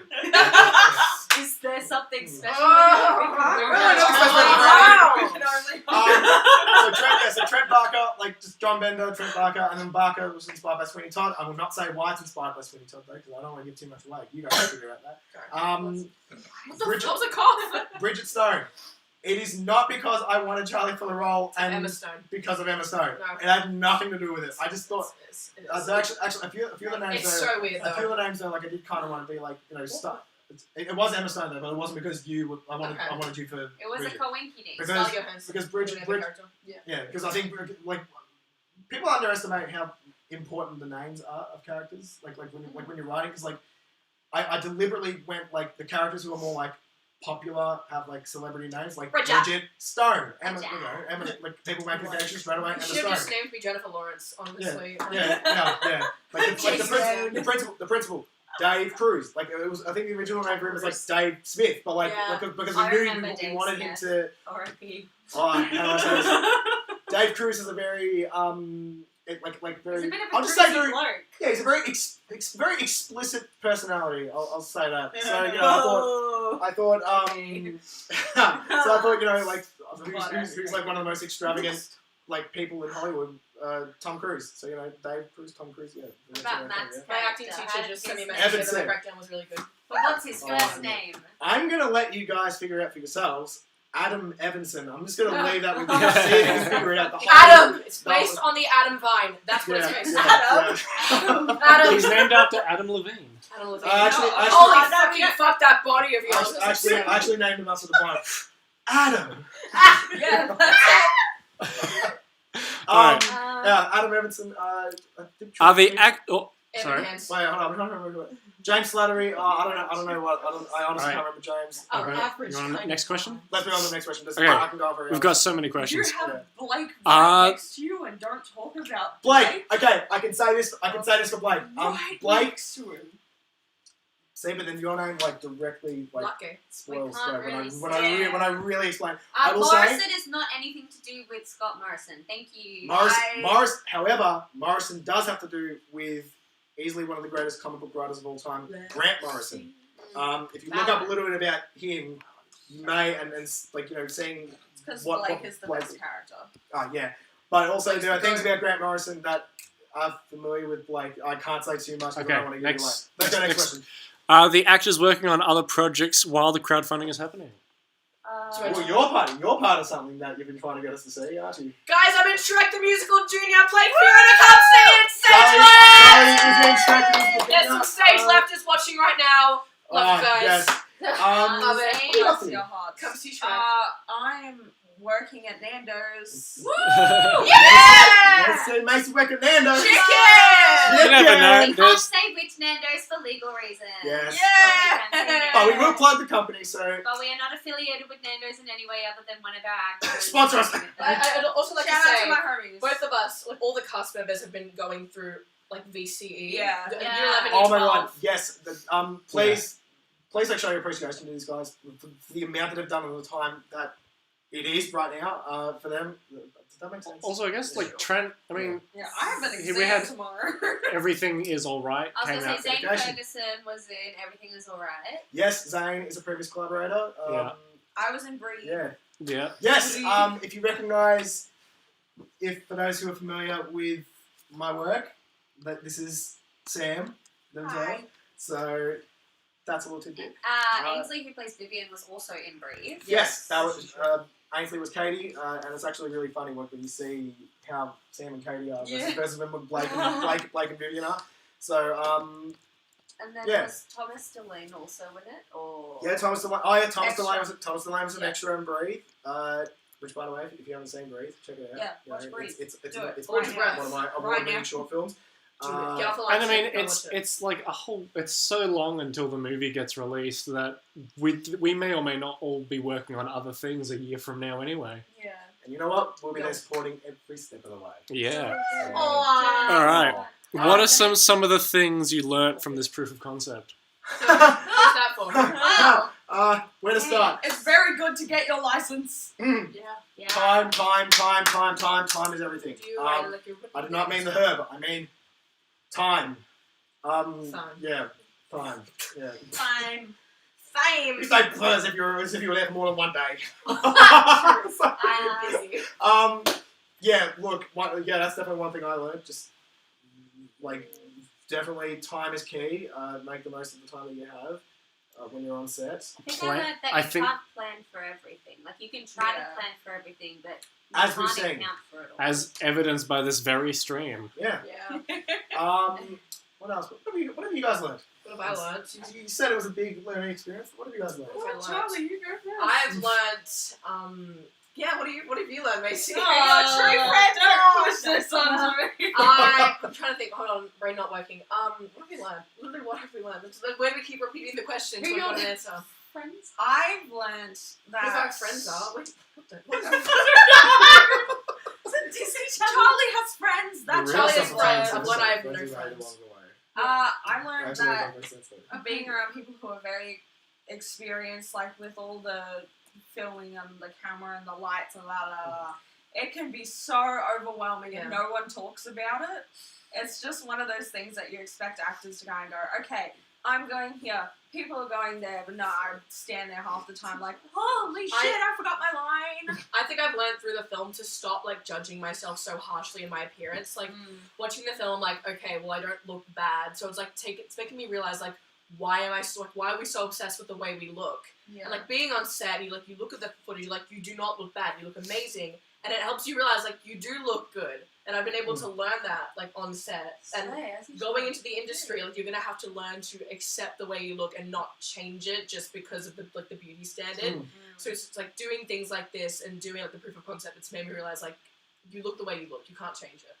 Is there something special? Oh, Wow. We can only So Trent Barker, just John Bender, Trent Barker, and then Barker was inspired by Sweeney Todd. I will not say why it's inspired by Sweeney Todd though, because I don't want to give too much away. You guys figure out that. What the Bridget- fuck was a cough? Bridget Stone. It is not because I wanted Charlie for the role and Emma Stone. because of Emma Stone. No. It had nothing to do with it. I just thought. It is. Actually, a few of the names. It's though, so weird A few though. of the names though, I did kind of want to be stuff. It was Emma Stone though, but it wasn't because you. I wanted you for. It was Bridget. a coinky dink. Because- Scarlett Johansson. because Bridget- Whatever character. Yeah. Yeah, because I think people underestimate how important the names are of characters. When you're writing, because I deliberately went the characters who are more popular have celebrity names Bridget Stone, Emma. Emma. People make connections straight away. Emma She should have Stone. just named me Jennifer Lawrence, honestly. Yeah. The principal, Dave Cruz. It was. I think the original name for him was Dave Smith, but Yeah. because I we remember knew we Dave wanted him Smith. to. R.I.P. Oh, how do I say this? Dave Cruz is a very very. He's a bit of I'll a just say cruisy very. bloke. Yeah, he's a very explicit personality. I'll say that. So I thought who's one of the most extravagant people in Hollywood, Tom Cruise. So Dave Cruz, Tom Cruise. Yeah. What about Matt's My acting character? teacher just sent me a His- message Evan that my said. breakdown was really good. But what's his first Oh. name? I'm gonna let you guys figure out for yourselves. Adam Evanson. I'm just gonna leave that with you. See if you can figure it out. The whole- Adam! It's that based was- on the Adam Vine. That's what it's Yeah, based yeah, on. yeah. Adam! He's named after Adam Levine. Adam Levine. Actually, Holy no, fucking yeah. fuck that body of yours. I actually named him after the Vine. Adam. Yeah, that's Alright. Yeah, Adam Evanson. I think Are the sorry. Evan Hansen. Wait, hold on. James Slattery. I don't know what. I honestly Alright. can't remember James. Oh, Okay. average You want kind next of question? Let's be on to the next question. Okay. I can go over. We've got so many You questions. have Blake Uh, right next to you and don't talk about Blake. Okay, I can say this. I can say this for Blake. Right Blake. next to him. See, but then your name like directly like Lucky. spoils can't Greg really when I really explain. I will Morrison say is not anything to do with Scott Morrison. Thank you. However, Morrison does have to do with easily one of the greatest comic book writers of all time, Grant Morrison. If you look up a little bit about him, you may and like seeing Because what Blake is the Blake- best character. yeah, but also Blake's there are the things goat. about Grant Morrison that are familiar with Blake. I can't say too much because I Okay, don't want to give it away. next- Let's go next- next question. Are the actors working on other projects while the crowdfunding is happening? Well, you're part of something that you've been trying to get us to see, aren't you? Guys, I'm in Shrek the Musical Junior. I played Fiona. Come see it. Stage Charlie left. is in Shrek the Musical There's Junior. some stage left is watching right now. Love you guys. Yes. Love it. what are you up to? Your heart. Come see Shrek. I'm working at Nando's. Woo! Let's Yeah! see Macy Weck at Nando. Chicken! You never know. We can't There's- say which Nando's for legal reasons. Yes. Yeah! But we will plug the company, so But we are not affiliated with Nando's in any way other than one of our actors. Sponsor us. I'd also like Shout to out say, to my homies. both of us, like all the cast members, have been going through like VCE. Yeah. Year Yeah. 11, year Oh my 12. god, yes. Please like show your appreciation to these guys for the amount that they've done and the time that it is right now for them. Does that make sense? Also, I guess like Trent. I mean, Yeah, I have an We exam had- tomorrow. everything is all right. I was Came going out. to say Zane dedication. Ferguson was in Everything Is Alright. Yes, Zane is a previous collaborator. Yeah. I was in Breed. Yeah. Yeah. Yes. If you recognise, for those who are familiar with my work, that this is Sam themselves. Hi. So that's a little tidbit. Ainsley, who plays Vivian, was also in Breathe. Yes, that was Ainsley was Katie, and it's actually really funny when you see how Sam and Katie are Yeah. versus when Blake and Vivian are. So And then Yeah. was Thomas Delane also in it? Or yeah, Thomas Delane. Oh yeah, Thomas Extra. Delane was an Yeah. extra in Breathe. Which, by the way, if you haven't seen Breathe, check it out. Yeah, You watch know, Breathe. It's Do it. it's Hold one your breath. of my Right award-winning now. short films. Get off the line. And I mean, Go it's watch it. it's like a whole. It's so long until the movie gets released that we may or may not all be working on other things a year from now anyway. Yeah. And you know what? We'll be there supporting every step of the way. Yeah. Aw. All right. What are some of the things you learnt from this proof of concept? What's that for? Wow. Where to start? It's very good to get your license. Yeah. yeah. Time is everything. Do you like your I did not mean the herb. I mean time. Time. Yeah, time. Yeah. Fame. You say as if you were there for more than one day. busy. Yeah. Look. That's definitely one thing I learned. Just like definitely time is key. Make the most of the time that you have when you're on set. I think Plan- I learned that I you think- can't plan for everything. Like, you can try Yeah. to plan for everything, but you As we've can't seen. account for it all. As evidenced by this very stream. Yeah. Yeah. What else? What have you guys learned? What have I learned? You said it was a big learning experience. What have you guys learned? What have I learned? Charlie, you go first. I've learnt. Yeah. What have you learned, Macy? Your true friend, don't push this onto me. I'm trying to think. Hold on, brain not working. What have we learned? Literally, what have we learned? It's like, where do we keep repeating the question Who so we your got an answer? Friends? I've learned that. Who our friends are? Wait, what the? What? Charlie has friends. That's Charlie Charlie's has friends. friends. What I have no friends. I learned Actually, that that makes sense though. being around people who are very experienced, like with all the filming and the camera and the lights and it can be so overwhelming and Yeah. no one talks about it. It's just one of those things that you expect actors to go and go, okay, I'm going here, people are going there, but no, I stand there half the time like, holy shit, I forgot my line. I think I've learned through the film to stop like judging myself so harshly in my appearance. Like watching the film, like, okay, well, I don't look bad, so it's like it's making me realize like why are we so obsessed with the way we look? Yeah. And like being on set, you look at the footage, you do not look bad, you look amazing, and it helps you realize you do look good. And I've been able to learn that on set. And going into the industry, you're gonna have to learn to accept the way you look and not change it just because of the beauty standard. So it's doing things like this and doing the proof of concept. It's made me realize you look the way you look, you can't change it.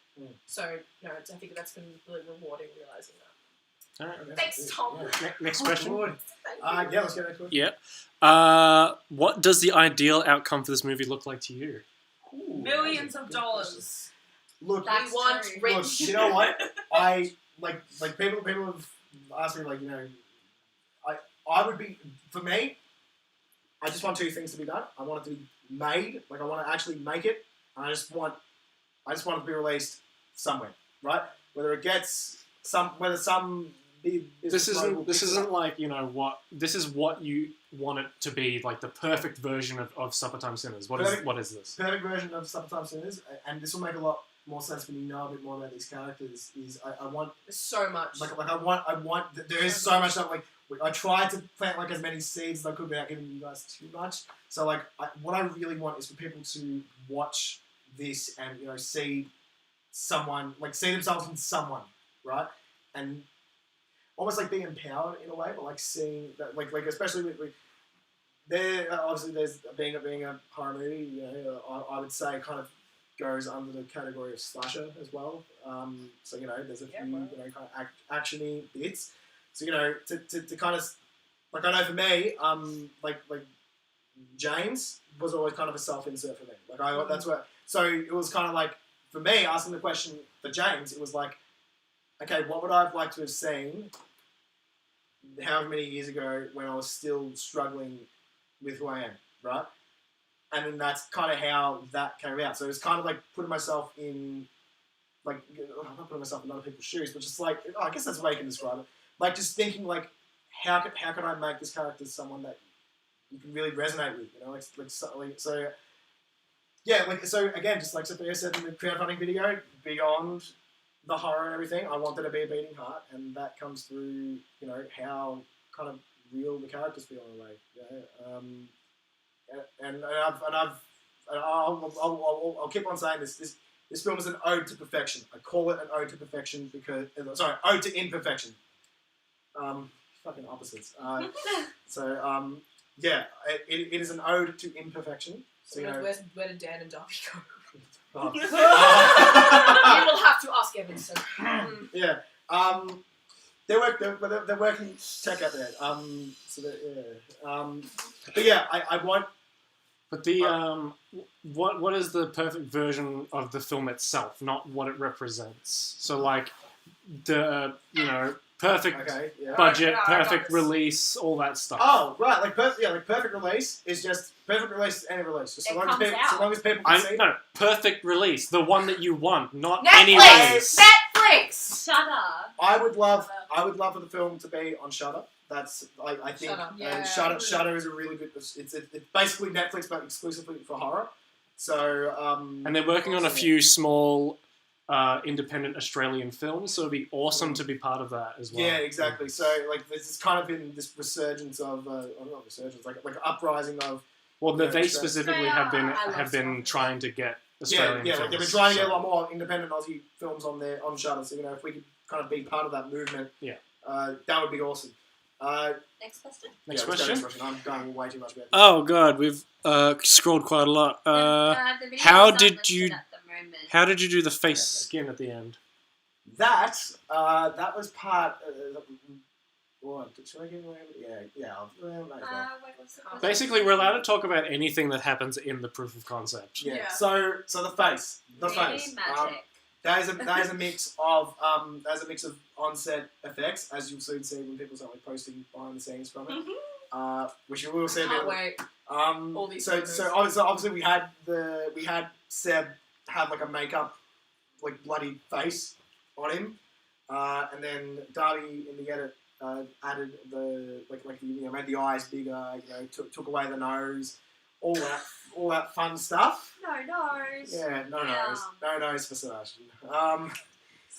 So I think that's been really rewarding realizing that. All right. Thanks, Tom. Yeah. Next question. Yeah, let's get next question. Yeah. What does the ideal outcome for this movie look like to you? Ooh, Millions of dollars. Look, We want look, rich. you know what? I like people have asked me I would be, for me, I just want two things to be done. I want it to be made, I want to actually make it, and I just want it to be released somewhere, right? Whether it gets whether some big This isn't this is what you want it to be, the perfect version of Suppertime Sinners. What is this? Perfect version of Suppertime Sinners, and this will make a lot more sense when you know a bit more about these characters. Is I want There's so much. I want there is so much stuff. I tried to plant as many seeds as I could without giving you guys too much. So what I really want is for people to watch this and see someone see themselves in someone, right? And almost being empowered in a way, but seeing that especially with there obviously there's being a horror movie, I would say kind of goes under the category of slasher as well. So there's a few kind of actiony bits. So to kind of I know for me, James was always kind of a self-insert for me. That's what. So it was kind of for me asking the question for James, it was okay, what would I have liked to have seen however many years ago when I was still struggling with who I am, right? And then that's kind of how that came out. So it was kind of putting myself in, I'm not putting myself in other people's shoes, but just I guess that's the way you can describe it. Just thinking how can I make this character someone that you can really resonate with, so yeah, so again, just like Sophia said in the crowdfunding video, beyond the horror and everything, I want there to be a beating heart, and that comes through, how kind of real the characters feel in a way. I'll keep on saying this. This film is an ode to perfection. I call it an ode to perfection because ode to imperfection. Fucking opposites. Yeah, it is an ode to imperfection. So where did Dan and Darby go? Oh. You will have to ask Evanson. Yeah. They're working tech out there. But yeah, I want. But the what is the perfect version of the film itself, not what it represents? So the perfect budget, perfect release, all that stuff. Oh right, perfect release is just perfect release is any release. Just so long as people can see. No, perfect release, the one that you want, not Netflix! any release. Netflix! Shut up. I would love for the film to be on Shudder. That's I think Shudder is a really good. It's basically Netflix but exclusively for horror. So and they're working on a few small independent Australian films, so it'd be awesome to be part of that as well. Yeah, exactly. So there's kind of been this resurgence of not resurgence, like uprising of. Well, they specifically have been trying to get Australian films. They've been trying to get a lot more independent Aussie films on Shudder. So if we could kind of be part of that movement, that would be awesome. Next question. Next question. I'm going way too much about this. Oh god, we've scrolled quite a lot. The video how is not did listed you- at the moment. How did you do the face skin at the end? That was part. What? Should I give away? Yeah. Might as well. Wait, what's the question? Basically, we're allowed to talk about anything that happens in the proof of concept. Yeah. Yeah. So the face. Really magic. That is a mix of on-set effects, as you'll soon see when people start posting behind the scenes from it. Which you will see. Can't wait. All these So photos. obviously we had Seb have a makeup bloody face on him, and then Darby in the edit added the made the eyes bigger, took away the nose, all that fun stuff. No nose. Yeah, no nose for Sebastian.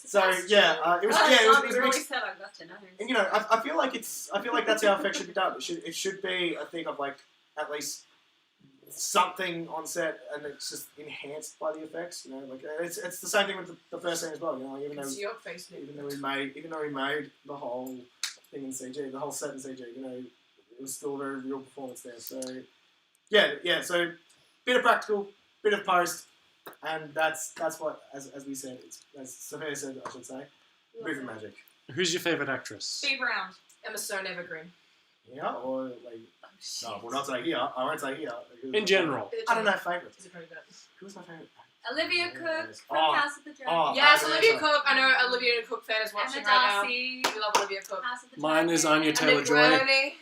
So yeah, it was a really mix. said I got to know. And you know, I feel like that's how effects should be done. It should be a thing of like at least something on set, and it's just enhanced by the effects. You know, like it's the same thing with the first scene as well. You know, It's your face, Nick. even though we made the whole thing in CG, the whole set in CG. You know, it was still a very real performance there. So yeah. So bit of practical, bit of post, and that's what as we said, as Sophia said, I should say, movie magic. Who's your favourite actress? Be round. Emma Stone, Evergreen. Yeah, or like. No, we'll not say here. I won't say here. In general. I don't know favourites. Is it pretty good? Who's my favourite? Olivia Cook from Oh. House of the Dragon. Oh. Yes, I Olivia so. Cook. I know Olivia Cook fan is watching Emma right Darcy. now. We love Olivia Cook. House of the Mine is Dragon. Anya And Taylor-Joy. Negroni.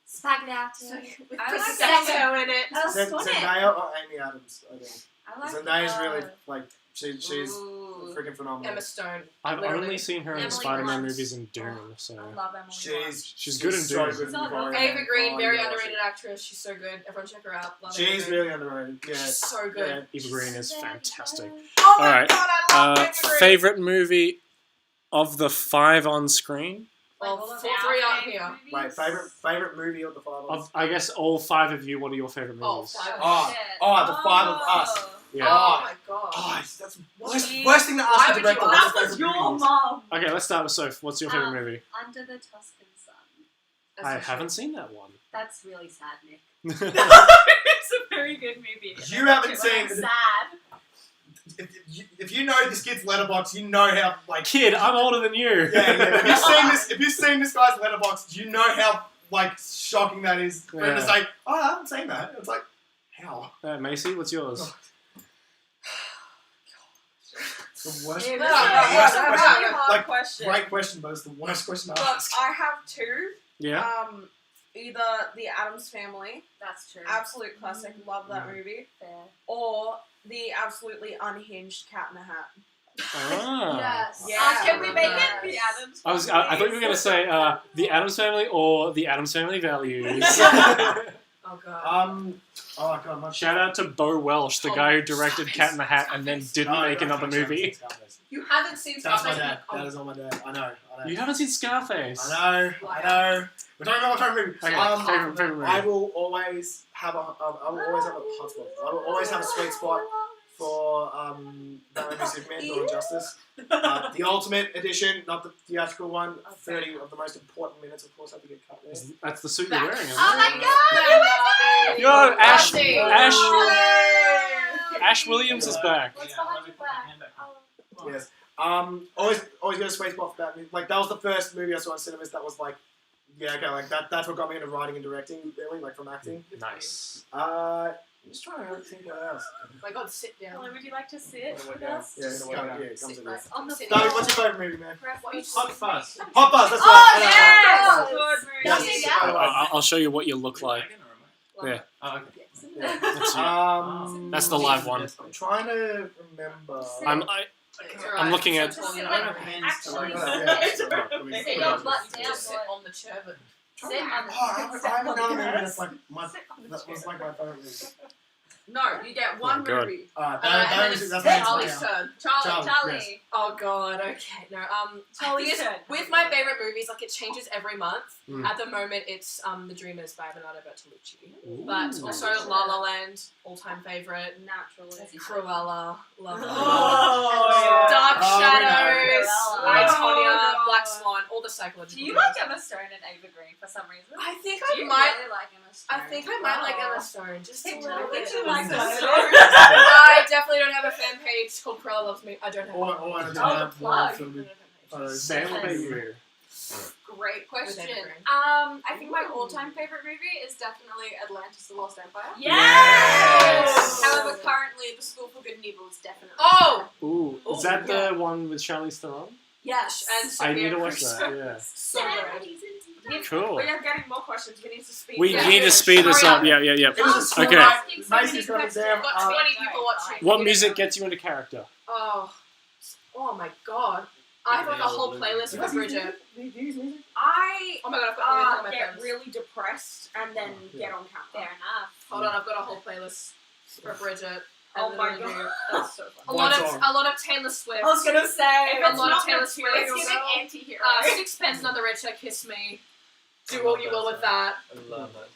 Spagliato. With I like prosecco in it. Oh, Sonic. Zendaya or Amy Adams, I think. I like Zendaya's really, like, she's Ooh. freaking phenomenal. Emma Stone. I've Literally. only seen her in Emily Spider-Man Blunt. movies and Doom, so I love Emily. she's good in so Doom. good in She's on Glory. Ava Green, Oh, very yeah, underrated actress. She's so good. Everyone check her out. Love She's Ava Green. really underrated. Yeah. She's so good. Eva Green is fantastic. Oh my Alright, god, I love Ava Green. Favourite movie of the 5 on screen? Well, All of 4 our 3 aren't favourite here. movies. Wait, favourite movie of the five of us? Of, I guess all 5 of you, what are your favourite Oh, movies? 5. Oh, shit. oh, the five of us. Yeah. Oh my god. Oh, that's What? worst thing to Why ask a would director. you what ask their That was favourite your movie is. mom. Okay, let's start with Soph. What's your favourite movie? Under the Tuscan Sun. I haven't seen that one. That's really sad, Nick. It's a very good movie. You haven't When seen I'm it. sad. If you know this kid's letterbox, you know how like Kid, I'm older than you. yeah. If you've seen this guy's letterbox, you know how like shocking that is for him to Yeah. say, "Oh, I haven't seen that." It's like, how? Macy, what's yours? It's the worst. Yeah, No, this is no, a no, really no, hard like, question. Great question, but it's the worst question to Look, ask. I have two. Yeah? Either The Addams Family, That's true. absolute classic, love that movie, Fair. or the absolutely unhinged Cat in the Hat. Ah. Yes. Yeah. Can we make it Yes. the Adams? I thought you were going to say The Addams Family or The Addams Family Values. Oh god. Oh god, my Shout out to Bo Welsh, the guy who directed Cat in the Hat and then didn't make another movie. You haven't seen That's my Scarface? dad. Oh, That is on my dad. I know. You haven't seen Scarface? I know. We're talking about my favorite movie. Okay, favorite movie. I will always have a hot spot. I will always have a sweet spot for Batman v Superman: Dawn of Justice. The Ultimate Edition, not the theatrical one. 30 of the most important minutes, of course, have to get cut there. That's the suit you're wearing, isn't Oh my it? god! Yo, Ash- Lovely. Ash- Ash Williams is back. What's behind your back? Oh. Yes. Always got a sweet spot for Batman. Like that was the first movie I saw in cinemas that was like, yeah, okay, like that's what got me into writing and directing, really, like from acting. Nice. I'm just trying to think what else. Oh my god, sit down. Would you like to sit with Yeah, us? it's it comes in this. On the Sit David, down. what's your favourite movie, man? What are you Hot Fuzz. Hot Fuzz, that's Oh, right. yes! Good movie. Yes. Yeah. I'll show you what you look like. Yeah. Oh, okay. Yeah. That's the live one. I'm trying to remember. I'm looking at- I don't have hands to Actually, like. Sit your butt down, Just sit boy. on the chair, but Sit on the I have another movie that's like that was like my favorite movie. No, you get one good. movie. Alright, and then that's it's my answer Charlie's now. turn. Charlie, Charlie. Oh god, okay. No, Charlie's thing is, turn. with my favorite movies, like it changes every month. Mm. At the moment, it's The Dreamers by Bernardo Bertolucci. Ooh. But also La La Land, all-time favorite. Naturally. Cruella, love it. Oh, Dark Oh, Shadows, Cruella. I, Oh, Tonya, God. Black Swan, all the psychological. Do you movies. like Emma Stone and Ava Green for some reason? I think Do I you might. really like Emma Stone? I think I might like Emma Stone just a I little think bit. she likes Emma Stone. Stone. I definitely don't have a fan page called Cruella Loves Me. I don't have one. Or Oh, the plug. Sam, what about you? Great question. Ava Green. I think my all-time favorite movie is definitely Atlantis: The Lost Empire. Yes! However, currently, The School for Good and Evil is definitely. Oh! Ooh, is that the one with Charlize Theron? Yes. And I need to Sophia watch Cruz. that, yeah. So good. Cool. We are getting more questions. We need to speed. We Yeah. need to speed this Hurry up. up. Yeah. It was a school Okay. night. Macy's got exam. We've got 20 people watching. What music gets you into character? Oh my god. I have like a whole playlist for Bridget. I Oh my god, I've got really on my get phone. really depressed and then get on camera. Fair enough. Hold on, I've got a whole playlist for Bridget. Oh my literally god, do. that's so A funny. lot One of song. a lot of Taylor Swift. I was gonna say, If a it's lot not of Taylor Taylor Swift, Swift. It's giving anti-hero. Sixpence None the Richer, Kiss Me. Do I what love you that will with song. that. I love that.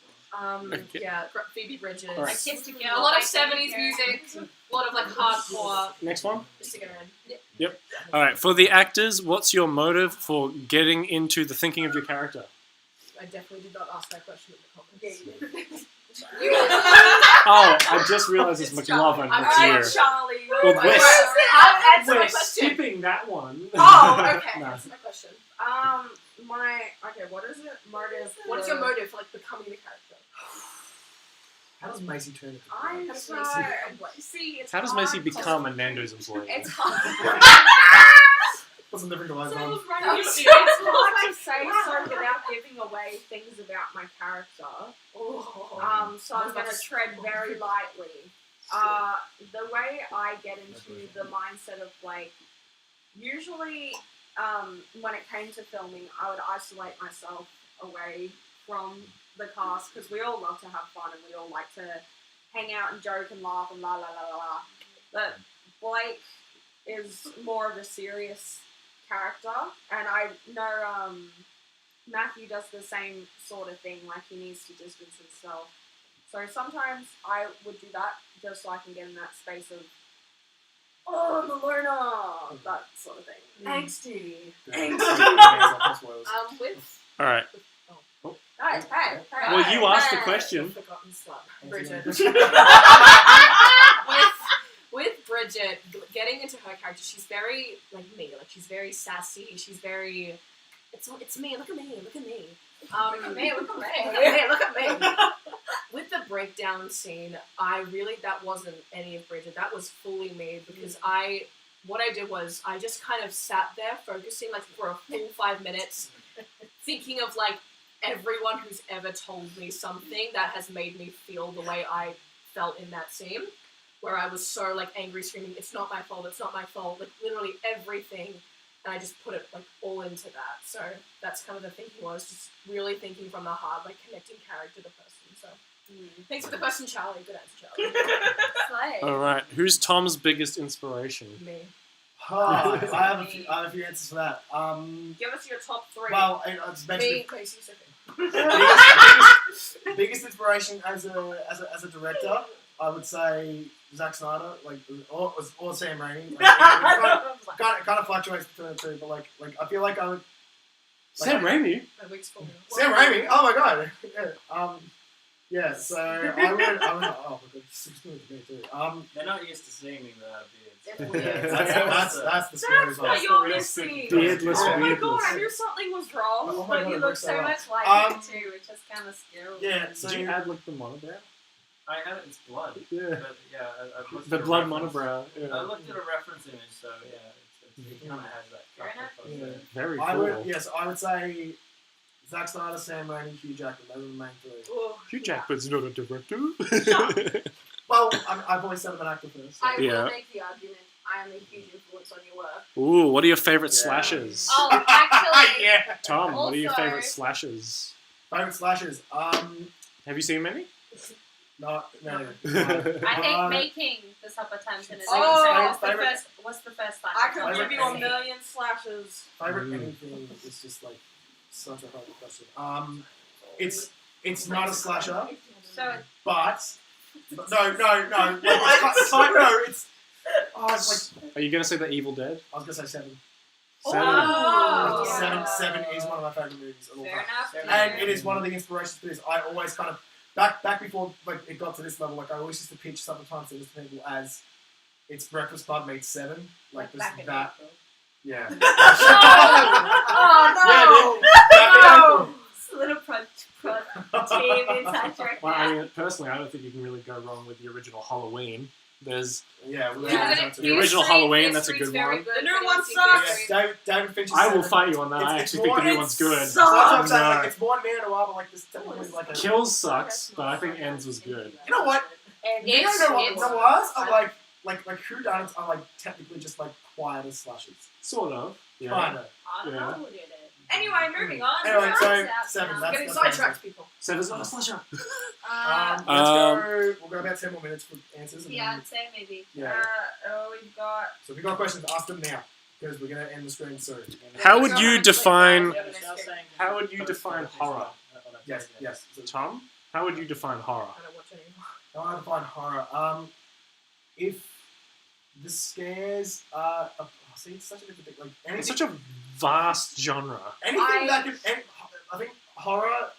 Okay. Yeah, Phoebe Bridges. All right. I kissed a A girl. lot of I said 70s girl. music. A lot of like hardcore. Next one. Just to go in. All right. For the actors, what's your motive for getting into the thinking of your character? I definitely did not ask that question in the comments. Oh, I just realized it's McLovin. I'm That's Alright, you. Charlie. Well, Right, we're, I'll answer my we're question. skipping that one. Oh, okay. No. Answer my question. What is it? Motive. What's your motive for like becoming the character? How does Macy turn into I'm How does so. Macy- See, it's How does hard Macy become a Nando's employee? It's hard. What's the difference to So one? it's hard to say so without giving away things about my character. So I'm going to tread very lightly. The way I get into the mindset of like, usually when it came to filming, I would isolate myself away from the cast because we all love to have fun and we all like to hang out and joke and laugh and la la la la la. But Blake is more of a serious character, and I know Matthew does the same sort of thing, like he needs to distance himself. So sometimes I would do that just so I can get in that space of, oh, the loner, that sort of thing. Angsty. With All right. Hey. Well, you asked the hey. question. forgotten slut, Bridget. with Bridget, getting into her character, she's very like me. Like she's very sassy. She's very. It's me. Look at me. Look at me. Look at me. Look at me. With the breakdown scene, that wasn't any of Bridget. That was fully me because what I did was I just kind of sat there focusing like for a full 5 minutes, thinking of like everyone who's ever told me something that has made me feel the way I felt in that scene, where I was so like angry, screaming, "It's not my fault! It's not my fault!" Like literally everything, and I just put it like all into that. So that's kind of the thinking was just really thinking from the heart, like connecting character to person. So thanks for the question, Charlie. Good answer, Charlie. All right. Who's Tom's biggest inspiration? Me. I have a few answers for that. Give us your top 3. Well, it's mentioned Me. Casey, Sophie. biggest inspiration as a director, I would say Zack Snyder, like or Sam Raimi. Like, kind of fluctuates between the two, but like I feel like I would. Sam Raimi. My wig's falling off. Sam Raimi. Oh my god. Yeah. So I would. Oh my god. It's good to me too. They're not used to seeing me without beards. That's the scary That's part. what you're missing. Beardless, Oh my god, beardless. I knew something was wrong, Oh my but God, you it look looks so so much like well. it too, which is kind of scary. Yeah. So Did you add like the monobrow? I have it, it's blood. Yeah. But yeah, I looked The at a blood reference. monobrow. I Yeah. looked at a reference image, so yeah, it kind of has that. Fair enough. Yeah. Very I cool. would. Yes, I would say Zack Snyder, Sam Raimi, Hugh Jackman. Those are the main 3. Hugh Jackman's not a director. Well, I've always said I'm an actor first. So. I Yeah. will make the argument. I am a huge influence on your work. Ooh, what are your favorite slashes? Oh, actually, Yeah. Tom, what are your Also- favorite slashes? Favorite slashes. Have you seen many? No. I think making the Suppertime Sinners. Oh, what's the first one? I could Favorite give you a anything. million slashes. Favorite anything is just like such a hard question. It's not a slasher, So but no. Like, it's kind no. It's like Are you gonna say The Evil Dead? I was gonna say 7. Seven. Oh, Seven is one of my favorite movies of all Fair time. enough. And it is one of the inspirations for this. I always kind of back before like it got to this level, like I always used to pitch Suppertime Sinners to people as it's Breakfast Club meets 7. Like this, back in that. April. Yeah. Oh Yeah, dude. It's a little team inside right Well, now. I mean, personally, I don't think you can really go wrong with the original Halloween. There's Yeah, we Yeah. The original Halloween, that's a good one. The new one sucks. David Fincher. I will said- fight you on that. I It's actually think the more- new one's good. it's So that's what I'm saying, No. like, it's more neo-noir, but like this technically like a... Kills sucks, but I think Ends was good. You know what? And You It's- don't know what it's- noirs are like whodunits are like technically just like quieter slashes. Sort of. Yeah. Kinda. I don't Yeah. know who did it. Anyway, moving on. Anyway, so Out 7. now. That's Getting that's sidetracked, people. Seven's not a slasher. Let's go. We'll go about 10 more minutes for answers. And Yeah, then, I'd say maybe. yeah. We've got. So if you've got questions, ask them now because we're going to end the stream soon. How would you define? Yeah, How would you define horror, Yes, yes. So, Tom? How would you define horror? I don't watch any. I want to define horror. If the scares are, see, it's such a different thing. Like anything, It's such a vast genre. anything that can. I think horror,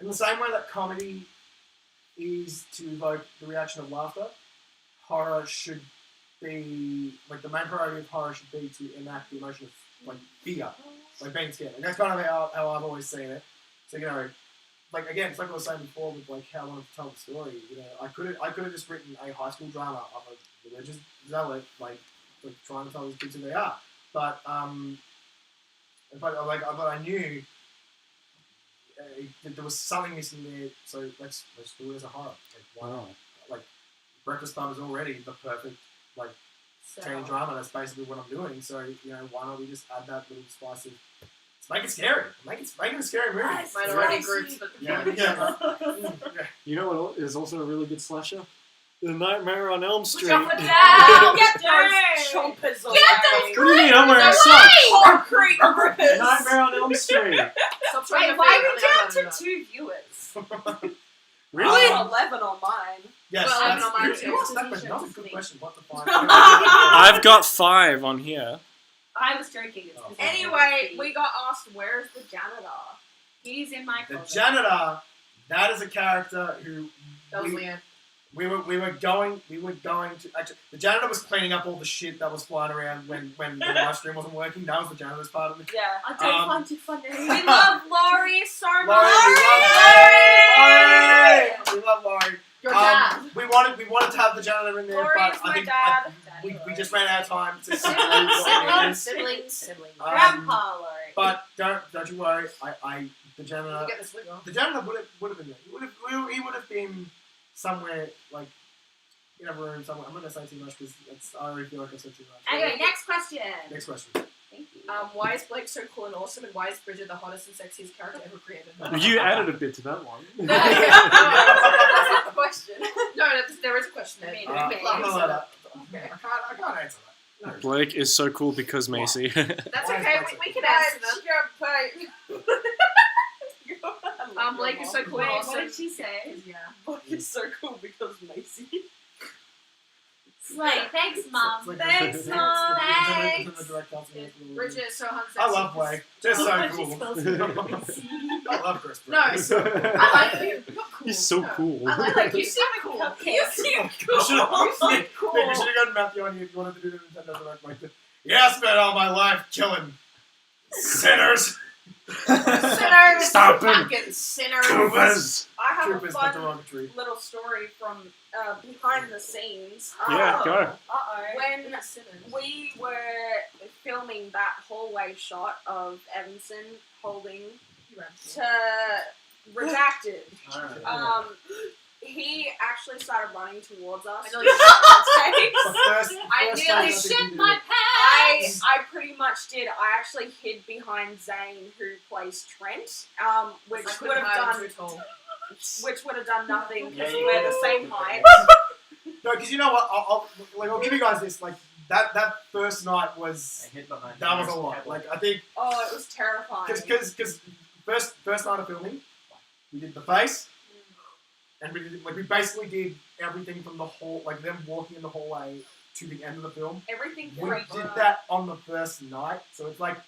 in the same way that comedy is to evoke the reaction of laughter, horror should be like the main priority of horror should be to enact the emotion of like fear, like being scared. Like that's kind of how I've always seen it. So like again, it's like I was saying before with like how I wanted to tell the story. I could have just written a high school drama of a religious zealot like trying to tell these kids who they are. But but I knew there was something missing there. So let's do it as a horror. Like why not? Like Breakfast Club is already the perfect like teen drama. That's basically what I'm doing. So why not we just add that little spice of make it scary. Make it a scary movie. Minority groups, but Yeah. You know what is also a really good slasher? The Nightmare on Elm Street. Jump it What down! Get those those! chompers away. Get do you mean? I'm wearing socks. concrete grippers! Nightmare on Elm Street. Stop trying Wait, to why fake are we it. down to 2 viewers? Really? 11 on mine. Yes, Well, that's I'm on mine you too. asked that question. That was a good question. What the fuck? I've got 5 on here. I was joking. It's 'cause it's Anyway, on we got asked, where's the janitor? He's in my The closet. janitor, that is a character who That was Leanne. we were going to actually the janitor was cleaning up all the shit that was flying around when the live stream wasn't working. That was the janitor's part of it. Yeah. I don't Um, find it funny. We love Laurie so much. We love Laurie. Your dad. We wanted to have the janitor in there, Laurie but is I my think dad. we just ran out of time to Siblings. Grandpa Laurie. But don't you worry. The janitor. Get this wig on. The janitor would have been there. He would have been somewhere like in a room somewhere. I'm not gonna say too much because I already feel like I said too much. Anyway, next question. Next question. Thank you. Why is Blake so cool and awesome, and why is Bridget the hottest and sexiest character ever created? You added a bit to that one. No, that's not the question. No, there is a question there. I'm not allowed to- Okay. I can't answer that. No. Blake is so cool because Macy. That's Why is okay. Blake We can Guys, answer them. Blake is so cool Wait, and what awesome. did she say? Yeah. Blake is so cool because Macy. Slay. Thanks, Mom. It's like Thanks, the- Mom. it's the direct answer. Bridget is so hot and I sexy. love Blake. Just so She cool. spells I love Chris. No, Pratt. so I like you. You're cool. He's so No. cool. I like you. Seem cool. You seem You should have cool. gotten Matthew on you if you wanted to do the Nintendo Direct like this. Yeah, I spent all my life killing sinners. Sinners. Stop it. Fucking sinners. Troopers. I have Troopers, a not fun derogatory. little story from behind the scenes. Yeah, go. Uh-oh. When Sinners. we were filming that hallway shot of Evanson holding to redacted, he actually started running towards us. I know with The first I time nearly think you Shit did my it. pants. I pretty much did. I actually hid behind Zane, who plays Trent, which I would have done too tall. nothing because Yeah, you we're the will. same height. No, because you know what? I'll give you guys this. Like that first night was I hid behind that was the a lot. table. Like I think Oh, it was terrifying. because first night of filming, we did the face, and we basically did everything from the hall, like them walking in the hallway to the end of the film. Everything We freaked did out. that on the first night, so it's like,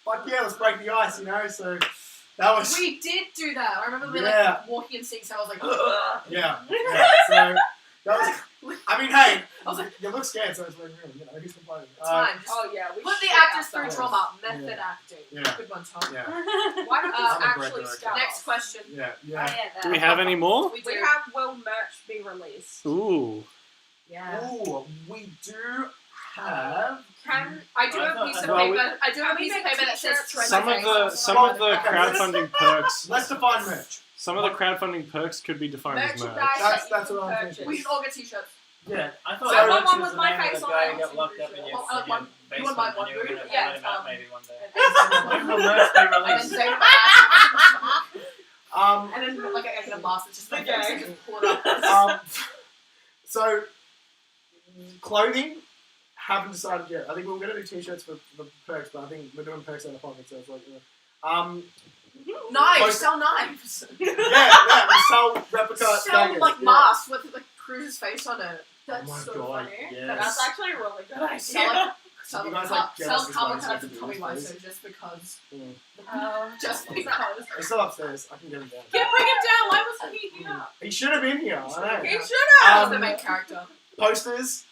fuck yeah, let's break the ice, you know. So that was We did do that. I remember we Yeah. like walking in sync, so I was like, yeah. So that was. I mean, hey, I was like, you look scared, so it's like real. You know, who's complaining? it's fine. Just Oh yeah, we put the shit actors through ourselves. trauma. Method Yeah. acting. Yeah. Good one, Tom. Yeah, Why don't I'm we a great actually director. start? Next question. yeah, Oh, yeah. yeah, Do we have any more? We do. We have will merch be released? Ooh. Yeah. Ooh, we do have. Can I do have a piece of Well, we- paper. I do have a piece of make paper that says t-shirts? Trent. Some of the crowdfunding perks. Let's define merch. Some of the crowdfunding perks could be defined as merch. merchandise That's that you what can I'm purchase. thinking. We should all get t-shirts. Yeah, I thought So- so, I want one was with the my name of face the on guy it. who got locked up in your Oh, I want- you basement want my and you were one? going to Yeah, let him out maybe one day. And When will merch be then released? Zayn asked, Um, and then like I get a mask that's just like Okay. just pulled up. So, clothing, haven't decided yet. I think we were going to do t-shirts for the perks, but I think we're doing perks out of pocket, so it's like, Knives, Post- sell knives. yeah, we sell replica Sell daggers. like yeah. masks with like Cruz's face on it. Oh my so god, funny. yes. That's actually a really good idea. Sell like sell You like guys like sell Genesis carbon ones cuts like of Tommy these, Wiseau please? just because. Just Just because. He's still upstairs. I can get him down. Can't bring him down. Why wasn't he here? He should have been here. I know. He should That have. was the main character. Posters.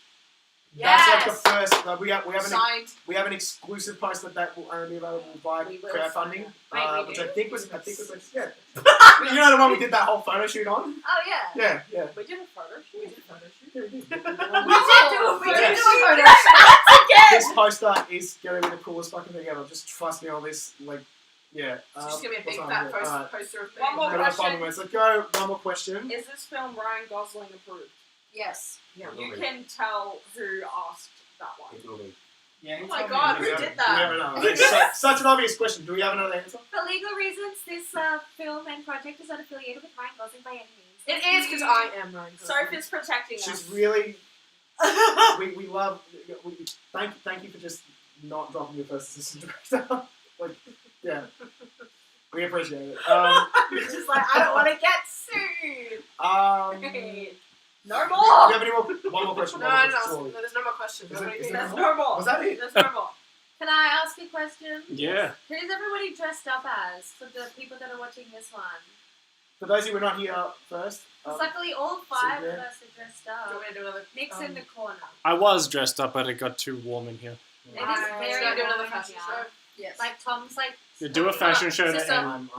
Yes. That's like the first. Like, we have Signed. an exclusive poster that will only be available via We will. crowdfunding, Wait, which we I do? think was yeah. You know the one we did that whole photo shoot on? Oh yeah. Yeah. We did a photo shoot. We did a photo shoot. We did do a Yes. photo This poster is gonna be the coolest fucking thing ever. Just trust me on this. Like, yeah. It's just gonna be a big what's fat on here? Alright. poster of me. One more Go to the question. final words. Let's go. One more question. Is this film Ryan Gosling approved? Yes. You can tell who asked that one. It will be. Yeah, Oh my god, Do who we have- did do we have that? another? Such an obvious question. Do we have another answer? For legal reasons, this film and project is not affiliated with Ryan Gosling by any means. It is because I am Ryan Gosling. Sophie's protecting She's us. really. we love. Thank you for just not dropping your first assistant director. Like, yeah. We appreciate it. It's just like, I don't want to get sued. No Do more. you have any more? One more question. No, one more no, question, no, surely. there's no more questions. Is it- Nobody is it cares. There's no more. Was that it? There's no more. Can I ask a question? Yeah. Who's everybody dressed up as for the people that are watching this one? For those who were not here first, Luckily, all five yeah. of us are dressed Do you up. want me to do another? Nick's in the corner. I was dressed up, but it got too warm in here. It is Should very I do another warm fashion here. show? Yes. Like Tom's like. You do a fashion show to Sister. end. I'm